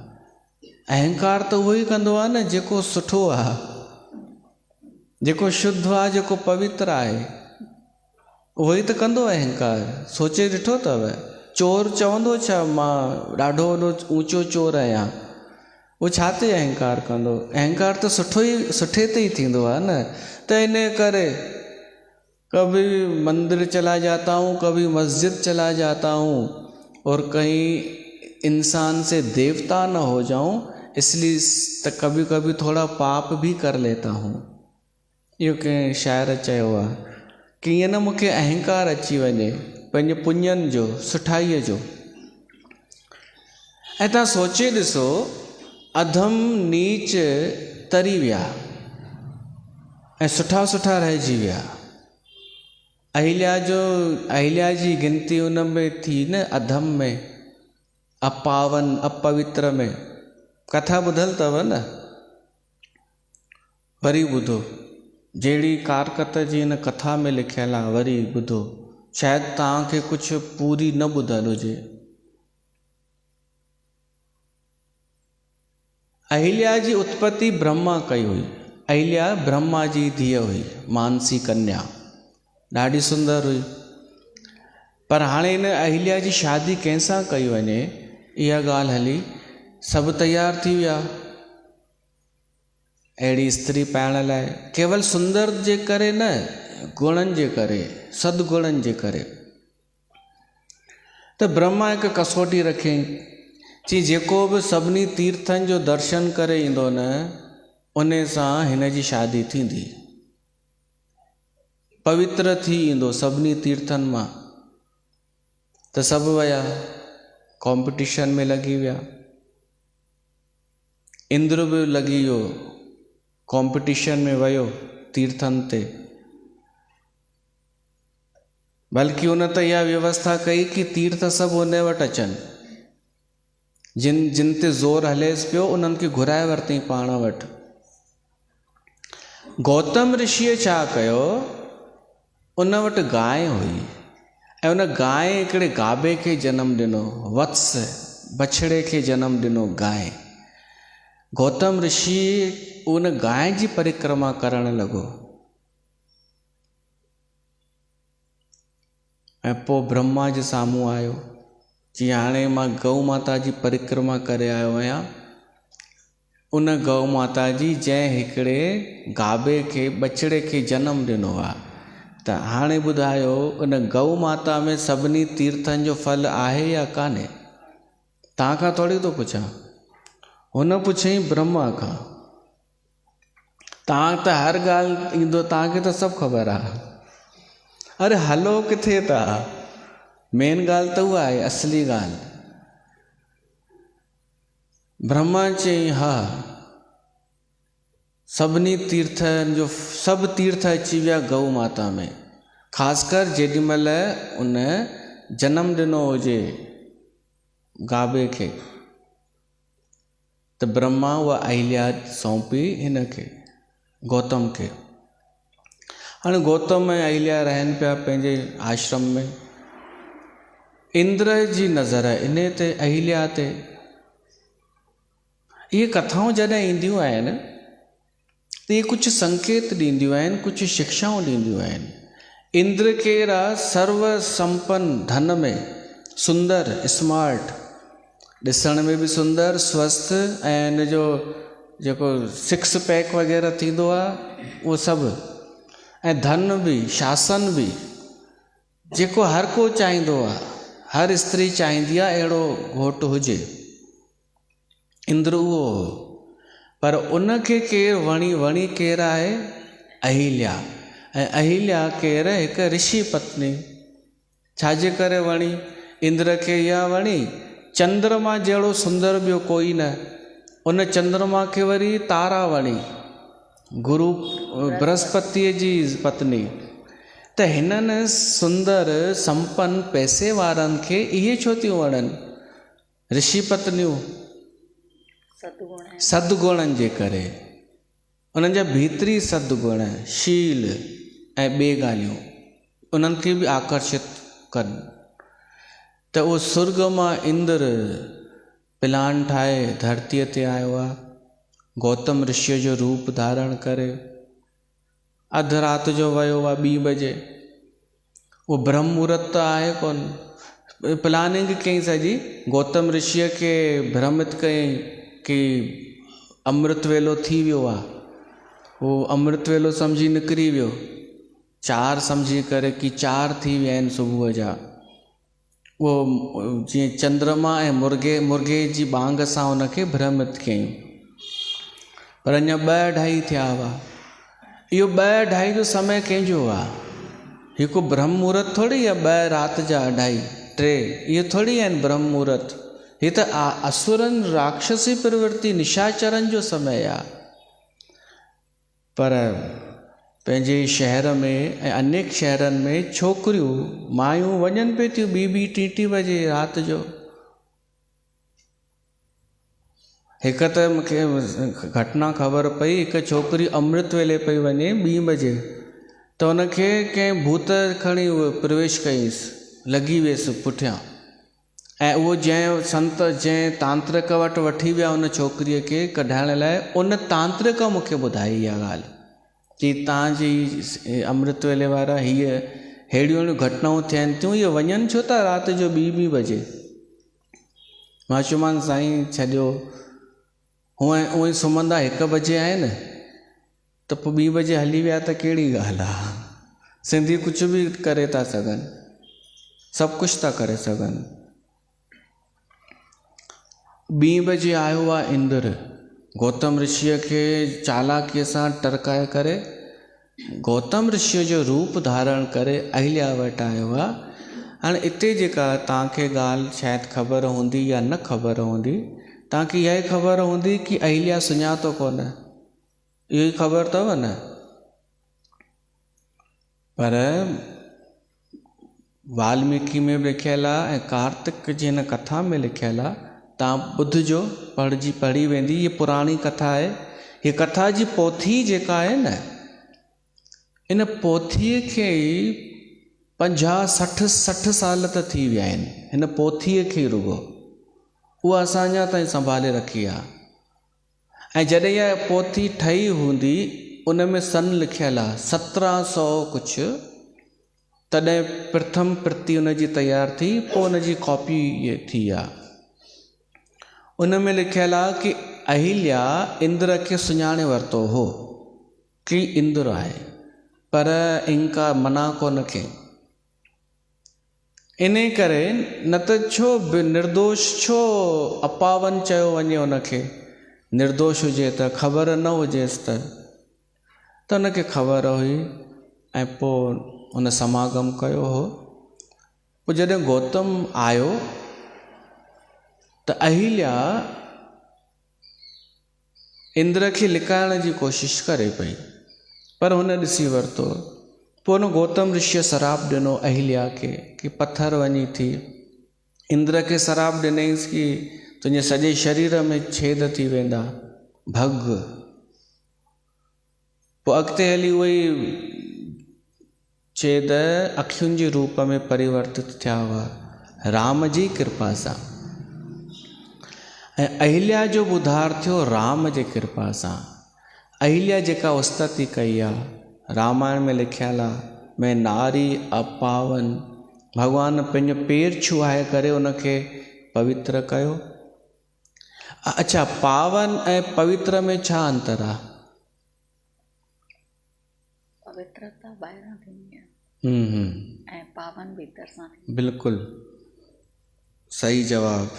अहंकार त उहो ई कंदो आहे न जेको सुठो आहे, जेको शुद्ध आहे, जेको पवित्र आहे, उहो ई त कंदो अहंकार। सोचे ॾिठो अथव? चोर चवंदो छा मां ॾाढो वॾो ऊंचो चोर आहियां? उहो छा ते अहंकार कंदो? अहंकार त सुठे ते ई थींदो आहे न। त इन करे कभी मंदिर चला जाता हूँ, कभी मस्जिद चला जाता हूँ और कहीं इंसान से देवता न हो जाऊँ, इसलिए त कभी कभी थोड़ा पाप भी कर लेता हूँ। इहो कंहिं शाइर चयो आहे कि ईअं न मूंखे अहंकार अची वञे पंहिंजे पुञनि जो, सुठाईअ जो। ऐं तव्हां सोचे ॾिसो, अधम नीच तरी विया ऐं सुठा रहिजी विया। अहिल्या जी गिनती उन में थी न, अधम में, अपावन, अपवित्र में। कथा ॿुधल अथव न? वरी ॿुधो, जहिड़ी कारकत जी हिन कथा में लिखियलु आहे, वरी ॿुधो। शायदि तव्हांखे कुझु पूरी न ॿुधल हुजे। अहिल्या जी उत्पत्ति ब्रह्मा कई हुई। अहिल्या ब्रह्मा जी धीअ हुई, मानसी कन्या, ॾाढी सुंदर हुई। पर हाणे हिन अहिल्या जी शादी कंहिंसां कई वञे, इहा ॻाल्हि हली। सभु तयार थी विया अहिड़ी स्त्री पाइण लाइ केवल सुंदर जे करे न, गुणनि जे करे, सदगुणनि जे करे। त ब्रह्मा हिकु कसोटी रखियईं, चई जेको बि सभिनी तीर्थनि जो दर्शन करे ईंदो न, उन सां हिन जी शादी थींदी, पवित्र थी ईंदो सभिनी तीर्थनि मां। त सभु विया, कॉम्पिटिशन में लॻी विया। इंद्र बि लॻी वियो, कॉम्पिटिशन में वियो तीर्थनि ते। बल्कि उन त इहा व्यवस्था कई कि तीर्थ सभु उन वटि अचनि, जिन ते ज़ोर हलेसि पियो उन्हनि खे घुराए वरितई पाण वटि। गौतम ऋषिअ छा कयो, उन वटि गांइ हुई ऐं उन गांइ हिकिड़े गाबे खे जनमु ॾिनो, वत्स बछड़े खे जनमु ॾिनो गांइ। गौतम ऋषि उन गांइ जी परिक्रमा करणु लॻो ऐं पोइ ब्रह्मा जे साम्हूं आयो, जीअं हाणे मां गौ माता जी परिक्रमा करे आयो आहियां। उन गौ माता जी जंहिं हिकिड़े गाबे खे, बछड़े खे जनमु ॾिनो आहे, त हाणे ॿुधायो उन गौ माता में सभिनी तीर्थनि जो फल आहे या कान्हे? तव्हां खां थोरी थो पुछां। हुन पुछईं ब्रह्मा खां। तव्हां त हर ॻाल्हि ईंदो, तव्हांखे त सभु ख़बर आहे। अरे हलो किथे था, मेन ॻाल्हि त उहा आहे, असली ॻाल्हि। ब्रह्मा चई हा, सभिनी तीर्थनि जो, सभु तीर्थ अची विया गौ माता में, ख़ासि जेॾी महिल उन जनमु ॾिनो हुजे गाबे खे, त ब्रह्मा उहा अहिल्या सौंपी हिन खे, गौतम खे। हाणे गौतम ऐं अहिल्या रहनि पिया पंहिंजे आश्रम में। इंद्र जी नज़र इन ते, अहिल्या ते। इहे कथाऊं जॾहिं ईंदियूं आहिनि त इहे कुझु संकेत ॾींदियूं आहिनि, कुझु शिक्षाऊं ॾींदियूं आहिनि। इंद्र केरु आहे? सर्व संपन्न, धन में सुंदर, स्मार्ट, ॾिसण में बि सुंदर, स्वस्थ, ऐं इन जो जेको सिक्स पैक वग़ैरह थींदो आहे उहो सभु, ऐं धन बि, शासन बि, जेको हर को चाहींदो आहे, हर स्त्री चाहींदी आहे अहिड़ो घोटु हुजे। इंद्र उहो हो। पर उनखे केरु वणी केरु आहे? अहिल्या। ऐं अहिल्या केरु? हिकु ऋषि पत्नी। छाजे करे वणी? इंद्र खे इहा वणी, चंद्रमा जहिड़ो सुंदर ॿियो कोई न। उन चंद्रमा खे वरी तारा वणी, गुरु बृहस्पतिअ जी पत्नी। त हिननि सुंदर, संपन्न, पैसे वारनि खे इहे छो थियूं वणनि ऋषि पत्नियूं? सदगुणनि जे करे। उन्हनि जा भीतरी सदगुण, शील ऐं ॿिए ॻाल्हियूं उन्हनि खे बि आकर्षित कनि। त उहो सुर्ग मां इंद्र प्लान ठाहे धरतीअ ते आयो आहे, गौतम ऋषिअ जो रूप धारण करे। अधु राति जो वियो आहे 2 बजे। उहो ब्रह्म मुहूर्त त आहे कोन। प्लानिंग कई सॼी, गौतम ऋषिअ खे भ्रमित कयईं कि अमृत वेलो थी वियो आहे। उहो अमृत वेलो सम्झी निकिरी वियो, 4 सम्झी करे कि 4 थी विया आहिनि सुबुह जा। उहो जीअं चंद्रमा ऐं मुर्गे जी बांग सां उनखे भ्रमित कयईं। पर अञा 2-2:30 थिया हुआ। इहो 2-2:30 जो समय कंहिंजो आहे? हिकु ब्रह्म मुहूर्त थोरी आहे। 2 राति जा 2:30, 3 इहे थोरी आहिनि ब्रह्म मुहूर्त। हीअ त असुरनि, राक्षसी प्रवृत्ति, निशाचरनि जो समय आहे। पर पंहिंजे शहर में ऐं अनेक शहरनि में छोकिरियूं, मायूं वञनि पियूं थियूं 2-2, 3 बजे राति जो। हिकु त मूंखे घटना ख़बर पई, हिकु छोकिरी अमृत वेले पई वञे 2 बजे, त उनखे कंहिं भूत खणी प्रवेश कईंसि, लॻी वियसि पुठियां। ऐं उहो जंहिं संत, जंहिं तांत्रिक वटि वठी विया उन छोकिरीअ खे कढाइण लाइ, उन तांत्रिक मूंखे ॿुधाई इहा ॻाल्हि कि तव्हांजी अमृत वेले वारा हीअ अहिड़ियूं घटनाऊं थियनि थियूं, इहे वञनि छो था राति जो 2 बजे। मां चयोमांसि साईं छॾियो, हूअं ई सुम्हंदा 1 बजे आहिनि, त पोइ 2 बजे हली विया त कहिड़ी ॻाल्हि आहे। सिंधी कुझु बि करे था सघनि, सभु कुझु था करे सघनि। 2 बजे आयो आहे इंद्र, गौतम ऋषिअ खे चालाकीअ सां टरकाए करे गौतम ऋषिअ जो रूप धारण करे अहिल्या वटि आयो आहे। हाणे हिते जेका तव्हांखे ॻाल्हि शायदि ख़बर हूंदी या न ख़बर हूंदी, तव्हांखे इहा ई ख़बर हूंदी कि अहिल्या सुञातो कोन, इहो ई ख़बर अथव न। पर वाल्मीकि में लिखियलु आहे ऐं कार्तिक जी हिन कथा में लिखियलु आहे, तव्हां ॿुधिजो, पढ़ी वेंदी। ये पुराणी कथा आहे। हीअ कथा जी पोथी जेका आहे न, इन पोथीअ खे 50-60 साल त थी विया आहिनि, हिन पोथीअ खे रुगो उहा असां अञा ताईं संभाले रखी आहे। ऐं जॾहिं इहा पोथी ठही हूंदी, उन में सन लिखियलु आहे 1700 कुझु, तॾहिं प्रथम प्रति उन जी तयारु थी, पोइ उन जी कॉपी थी आहे। उन में लिखियलु आहे कि अहिल्या इंद्र खे सुञाणे वरितो हो कि इंद्र आहे, पर इनका मना कोन कयईं। इन करे न त छो निर्दोष छो अपावन चयो वञे उनखे, निर्दोष हुजे त ख़बर न हुजेसि त उनखे ख़बर हुई ऐं पोइ उन समागम कयो हो। पोइ जॾहिं गौतम आयो त अहिल्या इंद्र खे लिकाइण जी कोशिशि करे पई, पर हुन ॾिसी वरितो। पोइ हुन गौतम ऋषिअ श्राप ॾिनो अहिल्या खे कि पत्थर वञी थी। इंद्र खे श्राप ॾिनईंसि कि तुंहिंजे सॼे शरीर में छेद थी वेंदा, भग। पोइ अॻिते हली उहे छेद अखियुनि जे रूप में परिवर्तित थिया हुआ राम जी कृपा सां। ऐं अहिल्या जो उद्धार थियो राम जे कृपा सां। अहिल्या जेका उस्तति कई आहे, रामायण में लिखियलु आहे, मैं नारी अपावन, भॻवानु पंहिंजो पेर छुआए करे उनखे पवित्र कयो। अच्छा, पावन ऐं पवित्र में छा अंतर आहे? पवित्रता ॿाहिरां थींदी आहे ऐं पावन भीतर सां थींदी। बिल्कुलु सही जवाबु।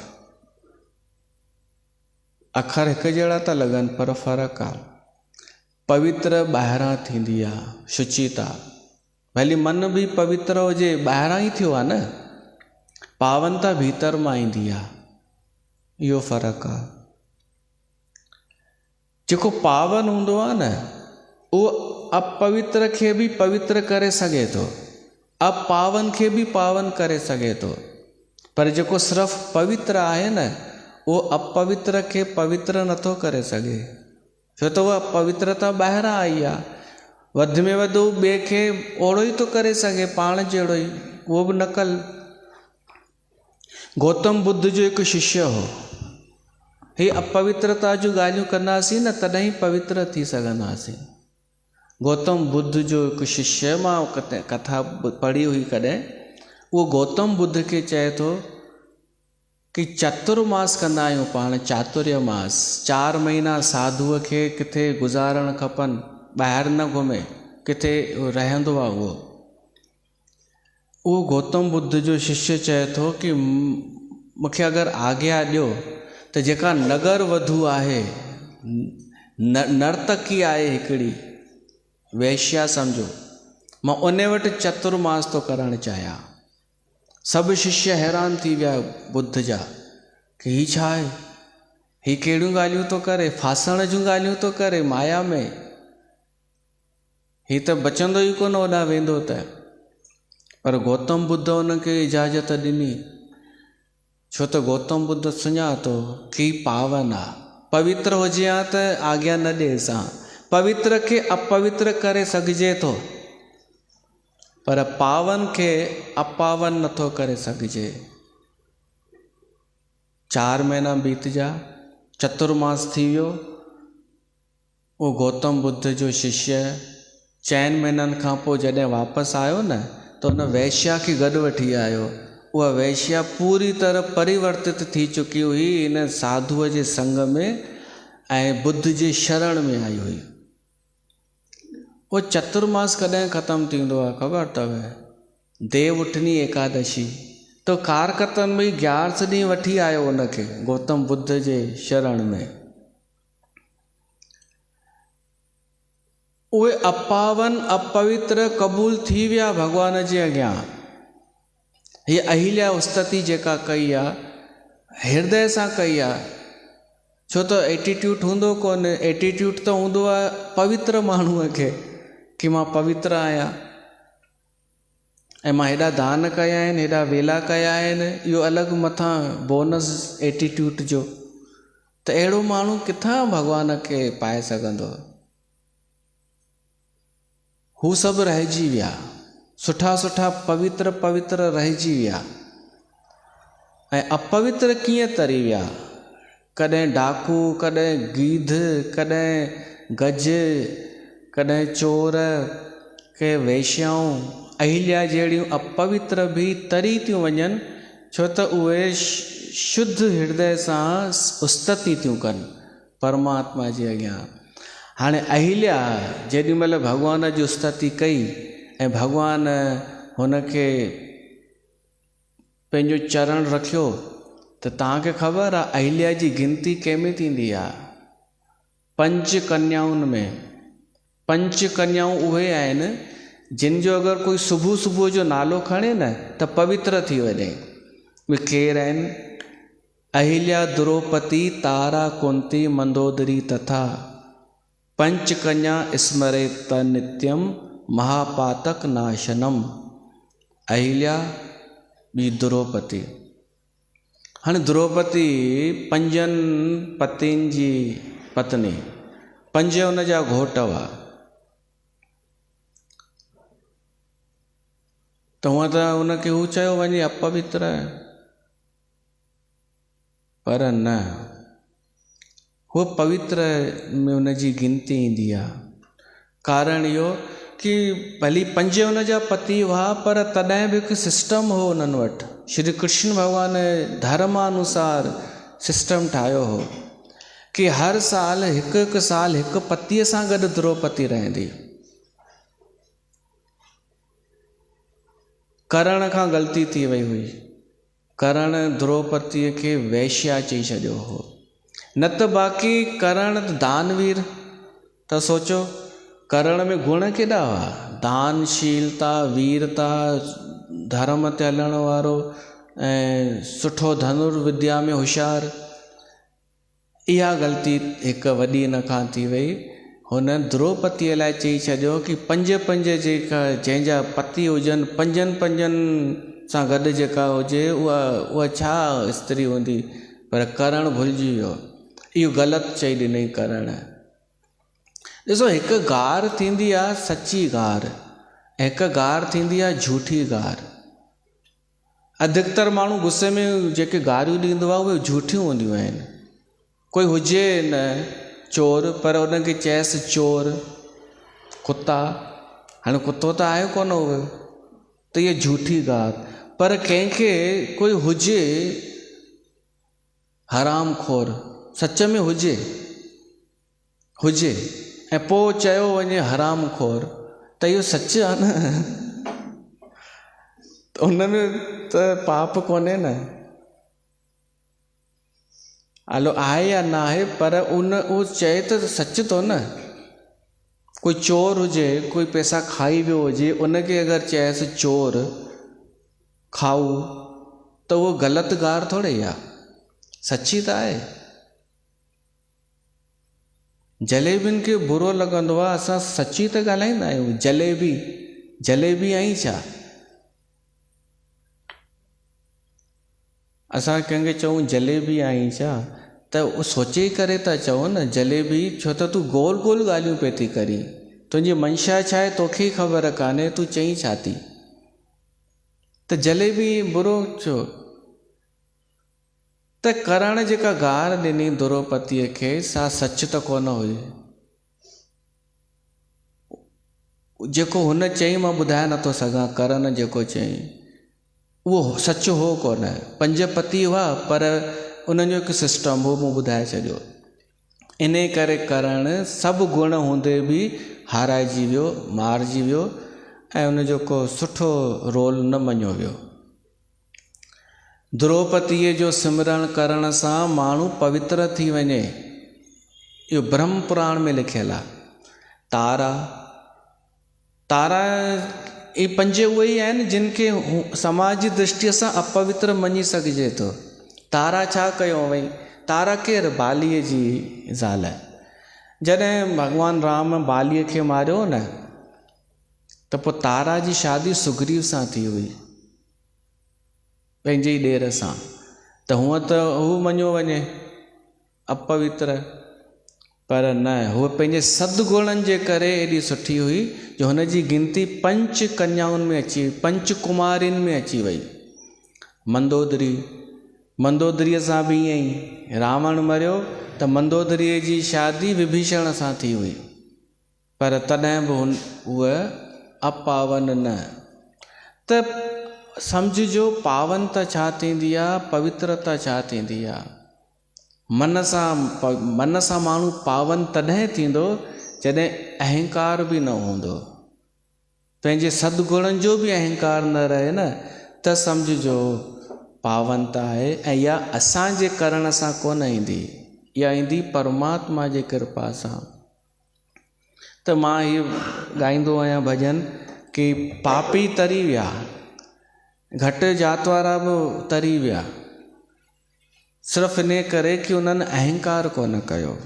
अखर हिकु जहिड़ा था लॻनि पर फ़र्क़ु आहे। पवित्र ॿाहिरां थींदी आहे, शुचिता। भली मन बि पवित्र हुजे, ॿाहिरां ई थियो आहे न। पावनता भीतर मां ईंदी आहे, इहो फ़र्क़ु आहे। जेको पावन हूंदो आहे न, उहो अपवित्र खे बि पवित्र करे सघे थो, अपावन खे बि पावन करे सघे थो। पर जेको सिर्फ़ु पवित्र आहे न, उहो अपवित्र खे पवित्र नथो करे सघे, छो त उहा पवित्रता ॿाहिरां आई आहे। वधि में वधि ॿिए खे ओड़ो ई थो करे सघे, पाण जहिड़ो ई, उहो बि नकल। गौतम बुद्ध जो हिकु शिष्य हो। ही अपवित्रता जूं ॻाल्हियूं कंदासीं न, तॾहिं ई पवित्र थी सघंदासीं। गौतम बुद्ध जो हिकु शिष्य, मां कथा पढ़ी हुई कॾहिं, उहो गौतम बुद्ध खे चए थो कि चातुर्मास कंदा आहियूं पाण, चातुर्मास। 4 महीना साधुअ खे किथे गुज़ारणु खपनि, ॿाहिरि न घुमे, किथे रहंदो आहे उहो गौतम बुद्ध जो शिष्य चए थो कि मूंखे अगरि आज्ञा ॾियो त जेका नगर वधू आहे, नर्तकी आहे हिकिड़ी, वैश्या सम्झो, मां उन वटि चतुर्मास थो करणु चाहियां। सभु शिष्य हैरान थी विया बुद्ध जा कि हीउ छा आहे, हीउ कहिड़ियूं ॻाल्हियूं थो करे, फासण जूं ॻाल्हियूं थो करे माया में, हीउ त बचंदो ई कोन होॾां वेंदो त। पर गौतम बुद्ध हुनखे इजाज़त ॾिनी, छो त गौतम बुद्ध सुञातो कि पावन आहे। पवित्र हुजे हा त आज्ञा न ॾिएसि हा, पवित्र खे अपवित्र करे सघिजे थो, पर पावन खे अपावन नथो करे सघिजे। 4 महीना बीतजा, चतुर्मास थी वियो। उहो गौतम बुद्ध जो शिष्य 4 महीननि खां पोइ जॾहिं वापसि आयो न, त उन वैश्या खे गॾु वठी आयो। उहा वैश्या पूरी तरह परिवर्तित थी चुकी हुई इन साधुअ जे संग में, ऐं बुद्ध जे शरण में आई हुई। वो चतुर्मास कॾहिं ख़त्म थींदो आहे ख़बर अथव? देव उठनी एकादशी। तो कारकतन में 11 ॾींहं वठी आयो उनखे गौतम बुद्ध जे शरण में। उहे अपावन अपवित्र क़बूल थी विया भॻवान जे अॻियां। हीअ अहिल्या उस्तति जेका कई आहे हृदय सां कई आहे, छो त एटीट्यूड हूंदो कोन। एटीट्यूड त हूंदो आहे पवित्र माण्हूअ खे कि मां पवित्र आहियां ऐं मां हेॾा दान कया आहिनि, हेॾा वेला कया आहिनि, इहो अलॻि मथां बोनस एटीट्यूड जो। त अहिड़ो माण्हू किथां भॻवान खे पाए सघंदो? हू सभु रहिजी विया, सुठा सुठा पवित्र पवित्र रहिजी विया ऐं अपवित्र कीअं तरी विया? कॾहिं डाकू, कॾहिं गीध, कॾहिं गज, कॾहिं चोर, के वेश्याऊं। अहिल्या जहिड़ियूं अपवित्र बि तरी थियूं वञनि, छो त उहे शुद्ध हृदय सां उस्तति थियूं कनि परमात्मा जे अॻियां। हाणे अहिल्या जेॾी महिल भॻवान जी उस्तति कई ऐं भॻवान हुनखे पंहिंजो चरण रखियो, त तव्हांखे ख़बर आहे अहिल्या जी गिनती कंहिंमें थींदी आहे? 5 कन्याउनि में। 5 कन्याऊं उहे आहिनि जिन जो अगरि कोई सुबुह सुबुह जो नालो खणे न त पवित्र थी वञे। उहे केरु आहिनि? अहिल्या, द्रौपदी, तारा, कुंती, मंदोदरी तथा 5 कन्या स्मरेत नित्यम महापातक नाशनम। अहिल्या ॿी द्रौपदी। हाणे द्रौपदी 5 पतियुनि जी पत्नी, 5 हुन जा घोट हुआ। त हूअं त हुनखे हू चयो वञे अपवित्र, पर न, हू पवित्र में हुनजी गिनती ईंदी आहे। कारण इहो कि भली 5 हुन जा पति हुआ, पर तॾहिं बि हिकु सिस्टम हो हुननि वटि। श्री कृष्ण भॻवान धर्मानुसार सिस्टम ठाहियो हो कि हर साल हिकु साल हिकु पतीअ सां गॾु द्रौपदी रहंदी। करण खां ग़लती थी वई हुई। करण द्रौपदीअ खे वैश्या चई छॾियो हो, न त बाक़ी करण दानवीर। त सोचो करण में गुण केॾा हुआ? दानशीलता, वीरता, धर्म ते हलण वारो ऐं सुठो धनुर्विद्या में होशियारु। इहा ग़लती हिकु वॾी हिन खां थी वई। हुन द्रौपदीअ लाइ चई छॾियो कि 5 जेका जंहिंजा पति हुजनि, 5 सां गॾु जेका हुजे उहा छा स्त्री हूंदी। पर करण भुलिजी वियो, इहो ग़लति चई ॾिनई करण। ॾिसो, हिकु गार थींदी आहे सची गार, हिकु गार थींदी आहे झूठी गार। अधिकतर माण्हू गुस्से में जेके गारियूं ॾींदो आहे उहे झूठियूं हूंदियूं आहिनि। कोई हुजे न चोर, पर उनखे चएसि चोर, कुत्ता। हाणे कुत्तो त आहे कोन उहो, त इहा झूठी गार। पर कंहिंखे कोई हुजे हराम खोर, सच में हुजे ऐं पोइ चयो वञे हराम खोर, त इहो सच आहे न? त उनमें त पाप कोन्हे न। हलो आहे या न आहे, पर उहो चए त सच थो न। कोई चोर हुजे, कोई पैसा खाई वियो हुजे, उनखे अगरि चएसि चोर खाऊ, त उहो ग़लति गार थोरे आहे, सची त आहे। जलेबियुनि खे बुरो लॻंदो आहे, असां सची त ॻाल्हाईंदा आहियूं। जलेबी आई छा? असां कंहिंखे चऊं जलेबी आई छा, त उहो सोचे करे था चऊं न जलेबी, छो त तूं गोल गोल ॻाल्हियूं पई थी करी। तुंहिंजी मंशा छा आहे तोखे ई ख़बर कान्हे, तूं चई छा थी। त जलेबी बुरो छो? त करण जेका गार ॾिनी द्रौपदीअ खे, सा सच त कोन हुई। जेको हुन चई मां ॿुधाए नथो सघां, करण जेको चई उहो सच हो कोन। 5 पति हुआ, पर उन्हनि जो हिकु सिस्टम हो, मूं ॿुधाए छॾियो। इन करे करण सभु गुण हूंदे बि हाराइजी वियो, मारिजी वियो ऐं उनजो को सुठो रोल न मञियो वियो। द्रौपदीअ जो सिमरण करण सां माण्हू पवित्र थी वञे, इहो ब्रह्म पुराण में लिखियलु आहे। तारा ये पंजे उहे ई आहिनि जिन खे समाज जी दृष्टिअ सां अपवित्र मञी सघिजे थो। तारा छा कयो वई? तारा केरु? बालीअ जी ज़ाल। जॾहिं भॻवानु राम बालीअ खे मारियो न, त पोइ तारा जी शादी सुग्रीव सां थी हुई, पंहिंजे ई ॾेर सां। त हूअं त हू मञियो वञे अपवित्र, पर न, हूअ पंहिंजे सद्गुणनि जे करे एॾी सुठी हुई जो हुनजी गिनती 5 कन्याउनि में अची, 5 कुमारियुनि में अची वई। मंदोदरीअ सां बि ईअं ई, रावण मरियो त मंदोदरीअ जी शादी विभीषण सां थी हुई, पर तॾहिं बि उहा अपावन न। त सम्झिजो पावनता छा थींदी आहे, पवित्रता छा थींदी आहे। मन सां माण्हू पावन तॾहिं थींदो जॾहिं अहंकार बि न हूंदो, पंहिंजे सद्गुणनि जो बि अहंकार न रहे न, त सम्झिजो पावनता आहे। ऐं इहा असांजे करण सां कोन ईंदी, इहा ईंदी परमात्मा जी कृपा सां। त मां इहो ॻाईंदो आहियां भॼन कि पापी तरी विया, घटि जात वारा बि तरी विया, सिर्फ़ु इन करे कि उन्हनि अहंकार कोन कयो।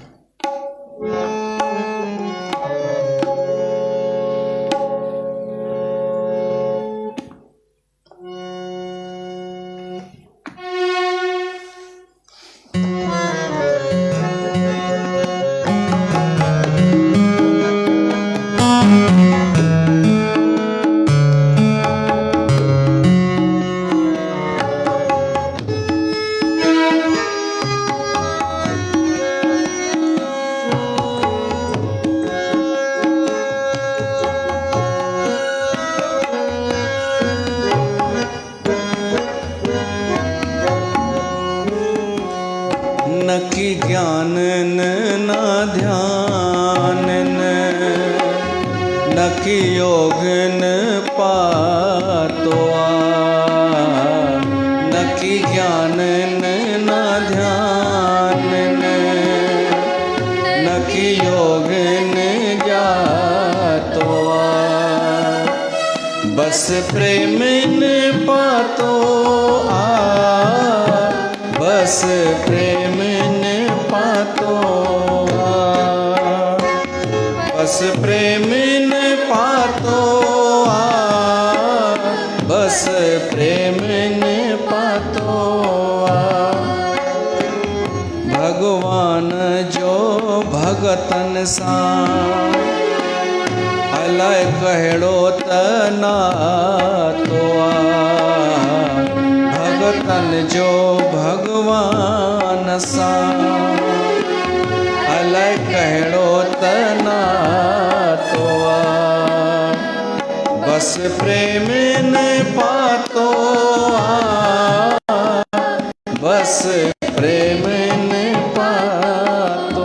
न कि ज्ञान न ध्यान न कि योग न पातो, न कि ज्ञान न ध्यान न कि योग न जातो, बस प्रेम न पातो बस प्रेम न पातो, बस प्रेम न पातो, बस प्रेम न पातो। भगवान जो भगतन सां अलाए कहिड़ो त नातो, भगतन जो भगवान सां अलाए कहिड़ो त नातो, बस प्रेम न पातो, बस प्रेम न पातो।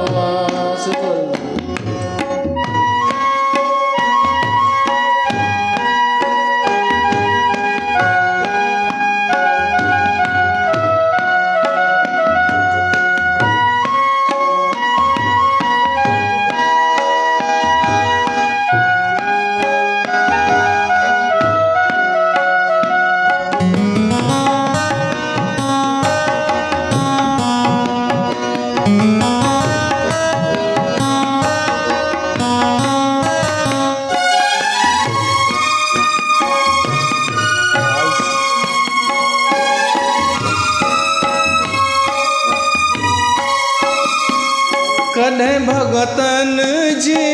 कॾहिं भगतन जे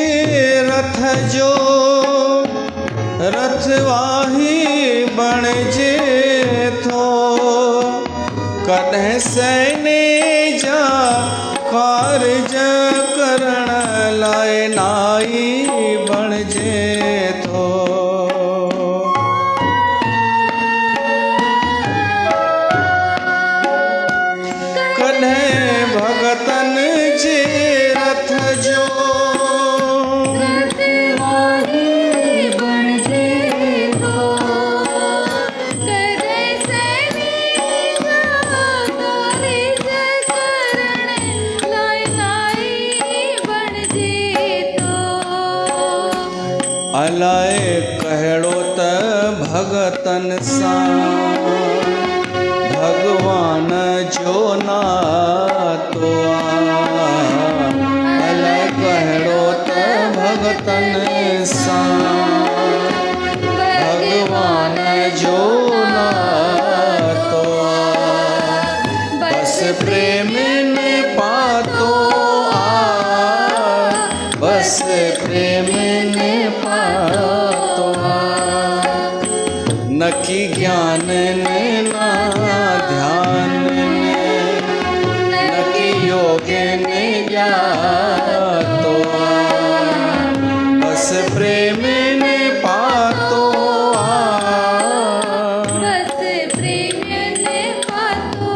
रथ जो रथवाही बणिजे थो, कॾहिं सैने जा कारज करण लाइ नाई बणिजे थो। कॾहिं भगतन जे अलाए कहड़ो त भगतन सां भगवान जो नातो अलाए कहड़ो त भगतन सां भगवान जो नातो बस प्रेम ने पातो बस प्रेम ने पातो न कि ज्ञान ने ना ध्यान ने न कि योग ने ज्ञातो बस प्रेम ने पातो बस प्रेम ने पातो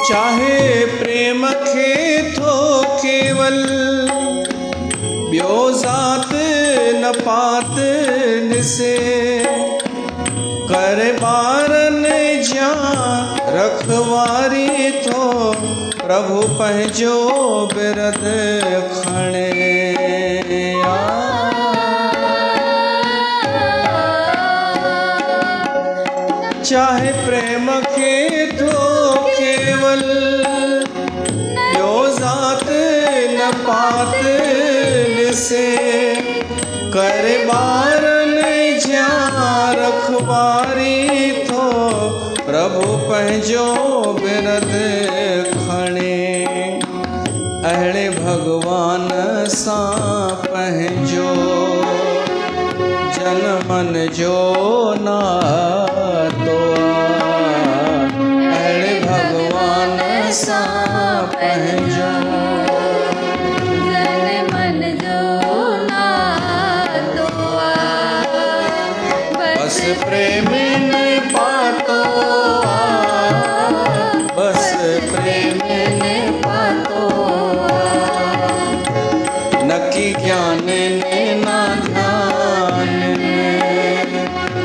चाहे प्रेम खे थो केवल ॿियो ज़ात न पात ॾिसे कर ॿारनि जा रखवारी थो प्रभु पंहिंजो बिरद खणे चाहे प्रेम खे थो केवल ॿियो ज़ात न पात ॾिसे कर ॿारनि जा रखवारी थो प्रभु पंहिंजो बिरद खणे अहिड़े भगवान सां पंहिंजो जनमन जो नातो अहिड़े भगवान सां पंहिंजो मन जो नातो बस प्रेम ने पातो बस प्रेम ने पातो न कि ज्ञान ने ना ध्यान ने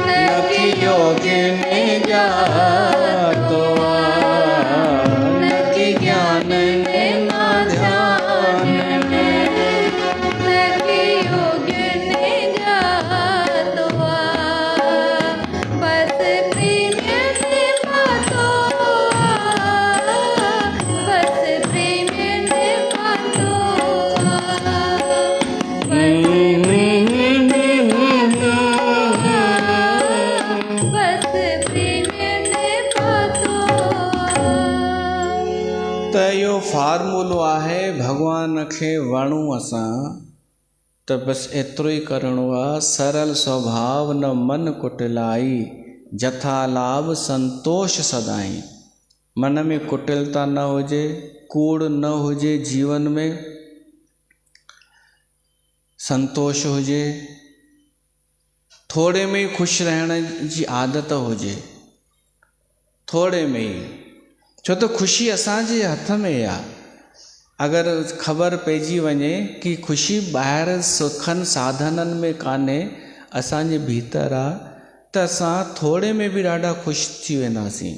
न कि योग ने ज्ञातो न कि ज्ञान ने ना ध्यान ने योग ने जातो बस प्रेम ने पातो बस प्रेम ने पातो बस प्रेम ने पातो त इहो फार्मूलो आहे भॻवान खे वणूं असां त बसि एतिरो ई करिणो आहे सरल स्वभाव न मन कुटिलाई जथा लाभ संतोष सदाई मन में कुटिलता न हुजे कूड़ न हुजे जीवन में संतोष हुजे थोड़े में ई ख़ुशि रहण जी आदत हुजे थोड़े में ई छो त ख़ुशी असांजे हथ में आहे अगरि ख़बर पइजी वञे कि ख़ुशी ॿाहिरि सुखनि साधननि में कान्हे असांजे भीतर आहे त असां थोड़े में बि ॾाढा ख़ुशि थी वेंदासीं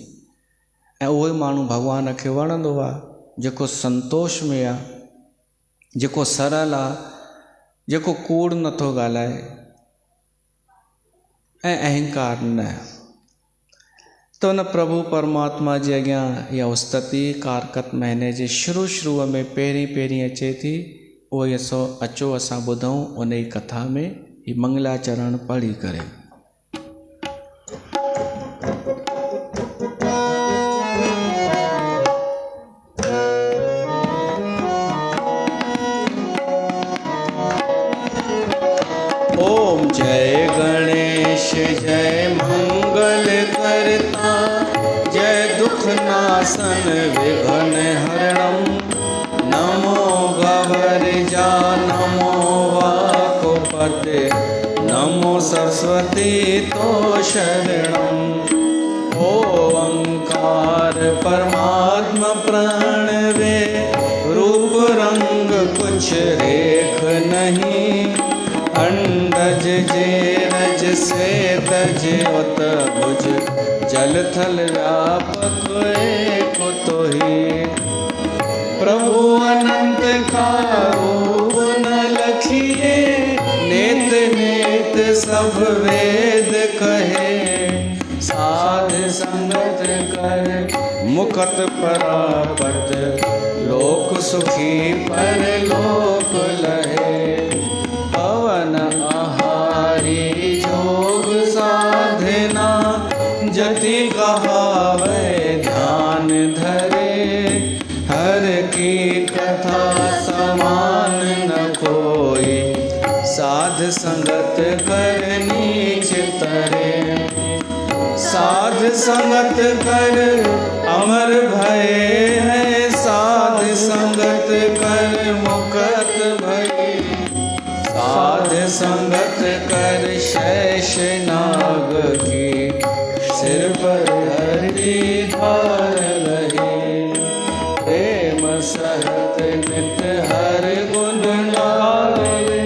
ऐं उहो ई माण्हू भॻवान खे वणंदो आहे जेको संतोष में आहे जेको सरल आहे जेको कूड़ नथो ॻाल्हाए ऐं अहंकार न तो न प्रभु परमात्मा जे अॻियां इहा उस्तति कारकत महीने जे शुरू में पहिरीं अचे थी उहो अचो असां ॿुधूं उन ई कथा में ही मंगलाचरण पढ़ी करे। ओ ओम जय गणेश जय मंगल करता, जय दुख नाशन विघ्न हरणम। नमो गवर्जा नमो वाकुपते, नमो सरस्वती तो शरणम। ओंकार परमात्मा प्रणवे, रूप रंग कुछ रेख नहीं। अंडज जे रज श्वेत ज्योत भुज, जल थल व्यापक एक तो ही। प्रभु अनंत का रूप न लखिए, नेत नेत सब वेद कहे। साध संगत कर मुकत परापत, लोक सुखी पर लोक लहे। पवन आहारी जोग साधना, जति कहावे ध्यान धरे। हर की कथा समान न कोई, साध संगत कर नीच तरे। साध संगत कर अमर भय है, साध संगत कर मुकत भय। साध संगत कर शेष नाग की, सिर पर हरि धार रहे। प्रेम सहत नित हर गुण गावे,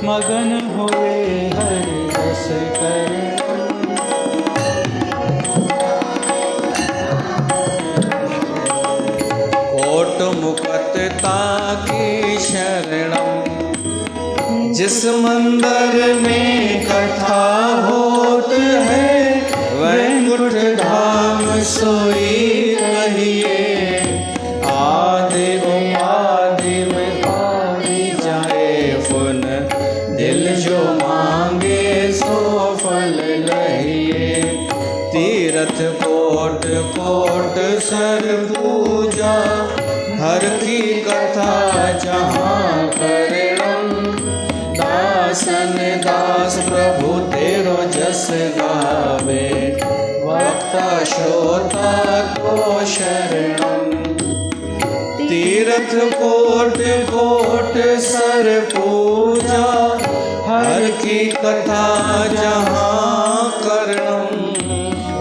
मगन होए हरि रस करे। कोट मुकत ताकी शरणम, जिस मंदिर में कथा होत है, वैकुंठ धाम सोई रहिए। आदि उपाधि में पाई जाए फुन, दिल जो मांगे सो फल लहिए। तीर्थ कोट कोट सर पूजा, हर की कथा जहाँ करणम। दासन दास प्रभु तेरो जस गावे, वक्ता श्रोता को शरणम। तीर्थ कोट कोट सर पूजा, हर की कथा जहाँ करणम।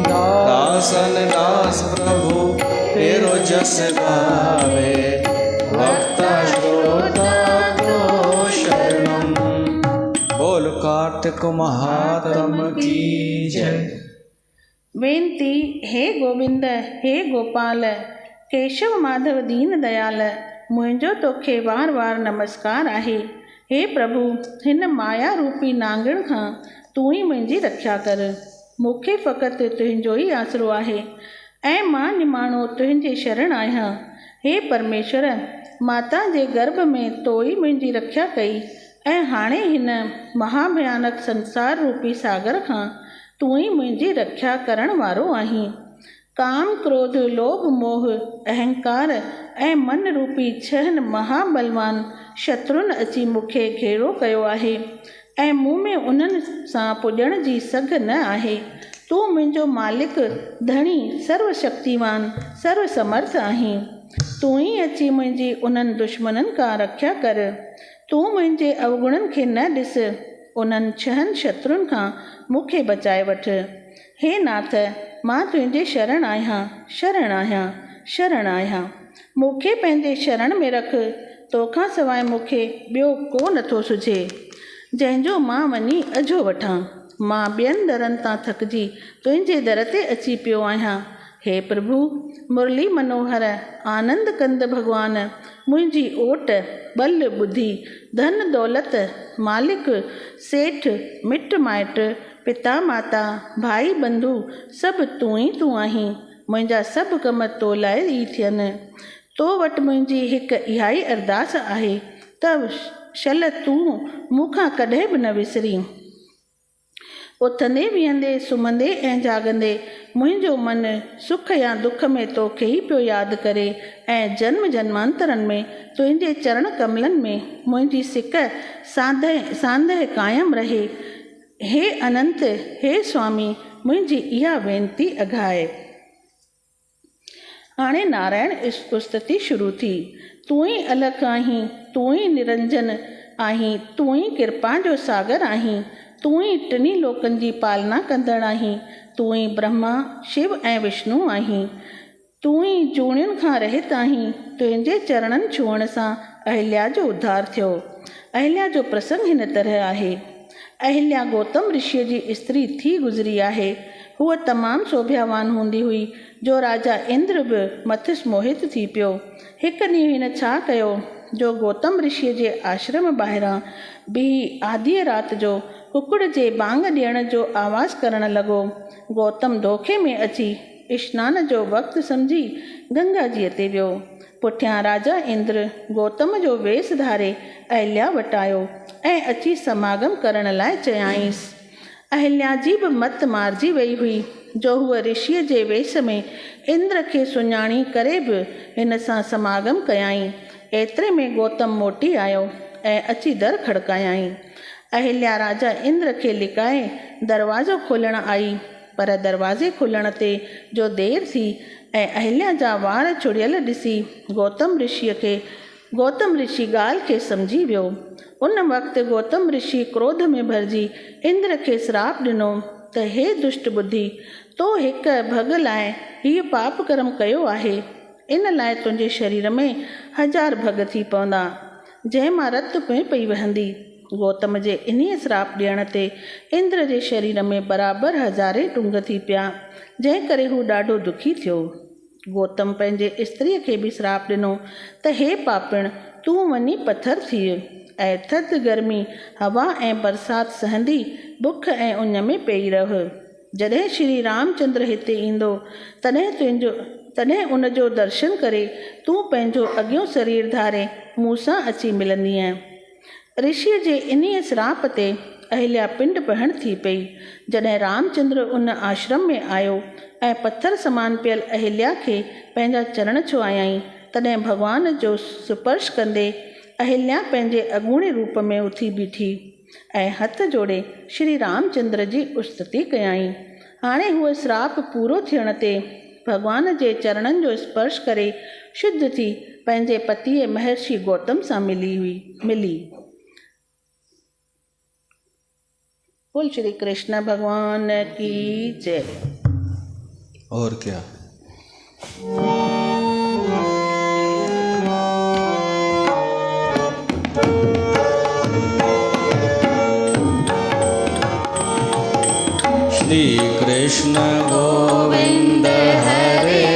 दासन दास प्रभु तेरो जस गावे, वक्ता श्रोता को शरणम। बोल कार्तिक महात्म की जय। बेनती, हे गोविंद हे गोपाल, केशव माधव दीन दयाल, मुंहिंजो तोखे वार वार नमस्कार आहे। हे प्रभु, हिन माया रूपी नांगण खां तूं ई मुंहिंजी रक्षा कर। मूंखे फ़क़ति तुंहिंजो ई आसरो आहे ऐं मां निमाणो तुंहिंजे शरण आहियां। हे परमेश्वर, माता जे गर्भ में तो ई मुंहिंजी रक्षा कई ऐं हाणे हिन महाभयानक संसार रूपी सागर खां तूं ई मुंहिंजी रक्षा करण वारो आहीं। काम क्रोध लोभ मोह अहंकार ऐं मन रूपी छहनि महाबलवान शत्रुन अची मूंखे घेरो कयो आहे ऐं मूं में उन्हनि सां पुॼण जी सघ न आहे। तूं मुंहिंजो मालिक, धणी, सर्वशक्तिवान, सर्वसमर्थ आहीं। तूं ई अची मुंहिंजी उन्हनि दुश्मननि खां रक्षा कर। तूं मुंहिंजे अवगुणनि खे न ॾिस, उन्हनि छहनि शत्रुनि खां मूंखे बचाए वठ। हे नाथ, मां तुंहिंजे शरण आहियां, शरण आहियां, शरण आहियां। मूंखे पंहिंजे शरण में रख, तोखां सवाइ मूंखे ॿियो को नथो सुझे जंहिंजो मां वञी अझो वठां। मां ॿियनि दरनि तां थकिजी तुंहिंजे दर ते अची पियो आहियां। हे प्रभु, मुरली मनोहर आनंद कंद भॻवान, मुंहिंजी ओट, बल बुद्धि, धन दौलत, मालिक, सेठ, मिट माइट, पिता माता, भाई बंधु, सभु तूं ई आहीं। मुंहिंजा सभु कम तो लाइ ई थियनि। तो वटि मुंहिंजी हिकु इहा ई अरदास आहे त शल तूं मूंखां कॾहिं बि न विसरी। उथंदे विहंदे सुम्हंदे ऐं जाॻंदे मुंहिंजो मन सुख या दुख में तोखे ई पियो यादि करे ऐं जन्म जन्मांतरनि में तुंहिंजे चरण कमलनि में मुंहिंजी सिक सांदहि क़ाइमु रहे। हे अनंत, हे स्वामी, मुंहिंजी इहा वेनती अघाए। हाणे नारायण स्तुति शुरू थी। तूं ई अलख आहीं, तूं ई निरंजन आहीं, तूं ई कृपा जो सागर आहीं, तूं ई टिनी लोकनि जी पालना कंदड़ आहीं, तूं ई ब्रह्मा, शिव ऐं विष्णु आहीं, तूं ई जूणियुनि खां रहित आहीं। तुंहिंजे चरणनि छुअण सां अहिल्या जो उद्धार थियो। अहिल्या जो प्रसंग हिन तरह आहे। अहिल्या गौतम ऋषिअ जी स्त्री थी गुज़री आहे। हूअ तमामु शोभ्यावान हूंदी हुई जो राजा इंद्र बि मथिस मोहित थी पियो। हिकु ॾींहुं हिन छा कयो जो गौतम ऋषिअ जे आश्रम ॿाहिरां बीही आधी राति जो कुकड़ जे बांग ॾियण जो आवाज़ करणु लॻो। गौतम दोखे में अची स्नान जो वक़्तु सम्झी गंगा जीअ ते वियो। पुठियां राजा इंद्र गौतम जो वेस धारे अहिल्या वटि आयो ऐं अची समागम करण लाइ चयाईंसि। अहिल्या जी बि मत मारिजी वई हुई जो हूअ ऋषिअ जे वेस में इंद्र खे सुञाणी करे बि हिन सां समागम कयाईं। एतिरे में गौतम मोटी आयो ऐं अची दर खड़कायाईं। अहिल्या राजा इंद्र खे लिकाए दरवाज़ो खोलण आई, पर दरवाज़े खुलण ते जो देरि थी ऐं अहिल्या जा वार चुड़ियल ॾिसी गौतम ऋषि ॻाल्हि खे सम्झी वियो। उन वक़्तु गौतम ऋषि क्रोध में भरिजी इंद्र खे श्राप ॾिनो त हे दुष्ट बुद्धि, तो हिकु भॻ लाइ हीउ पाप कर्म कयो आहे। इन लाइ तुंहिंजे शरीर में 1000 भॻ थी पवंदा, जंहिं मां रत पई वहंदी। गौतम जे इन्हीअ श्राप ॾियण ते इंद्र जे शरीर में बराबरि 1000 टुंग थी पिया, जंहिं करे हू ॾाढो दुखी थियो। गौतम पंहिंजे स्त्रीअ खे बि श्राप ॾिनो त हे पापिण, तूं वञी पथर थी ऐं थधि गर्मी हवा ऐं बरसाति सहंदी बुख ऐं उञ में पेई रह। जॾहिं श्री रामचंद्र हिते ईंदो तॾहिं उन जो दर्शन करे तूं पंहिंजो अॻियों शरीर धारे मूं सां अची मिलंदीअ। ऋषिअ जे इन्हीअ श्राप ते अहिल्या पिंड पहण थी पई। जॾहिं रामचंद्र उन आश्रम में आयो ऐं पत्थर समान पियल अहिल्या खे पंहिंजा चरण छुआयाईं, तॾहिं भॻवान जो स्पर्श कंदे अहिल्या पंहिंजे अगूणे रूप में उथी बीठी ऐं हथ जोड़े श्री रामचंद्र जी स्तुति कयाईं। हाणे हूअ श्राप पूरो थियण ते भॻवान जे चरणनि जो स्पर्श करे शुद्ध थी पंहिंजे पतीअ महर्षि गौतम सां मिली। बोल श्री कृष्ण भगवान की जय। और क्या। श्री कृष्ण गोविंद हरे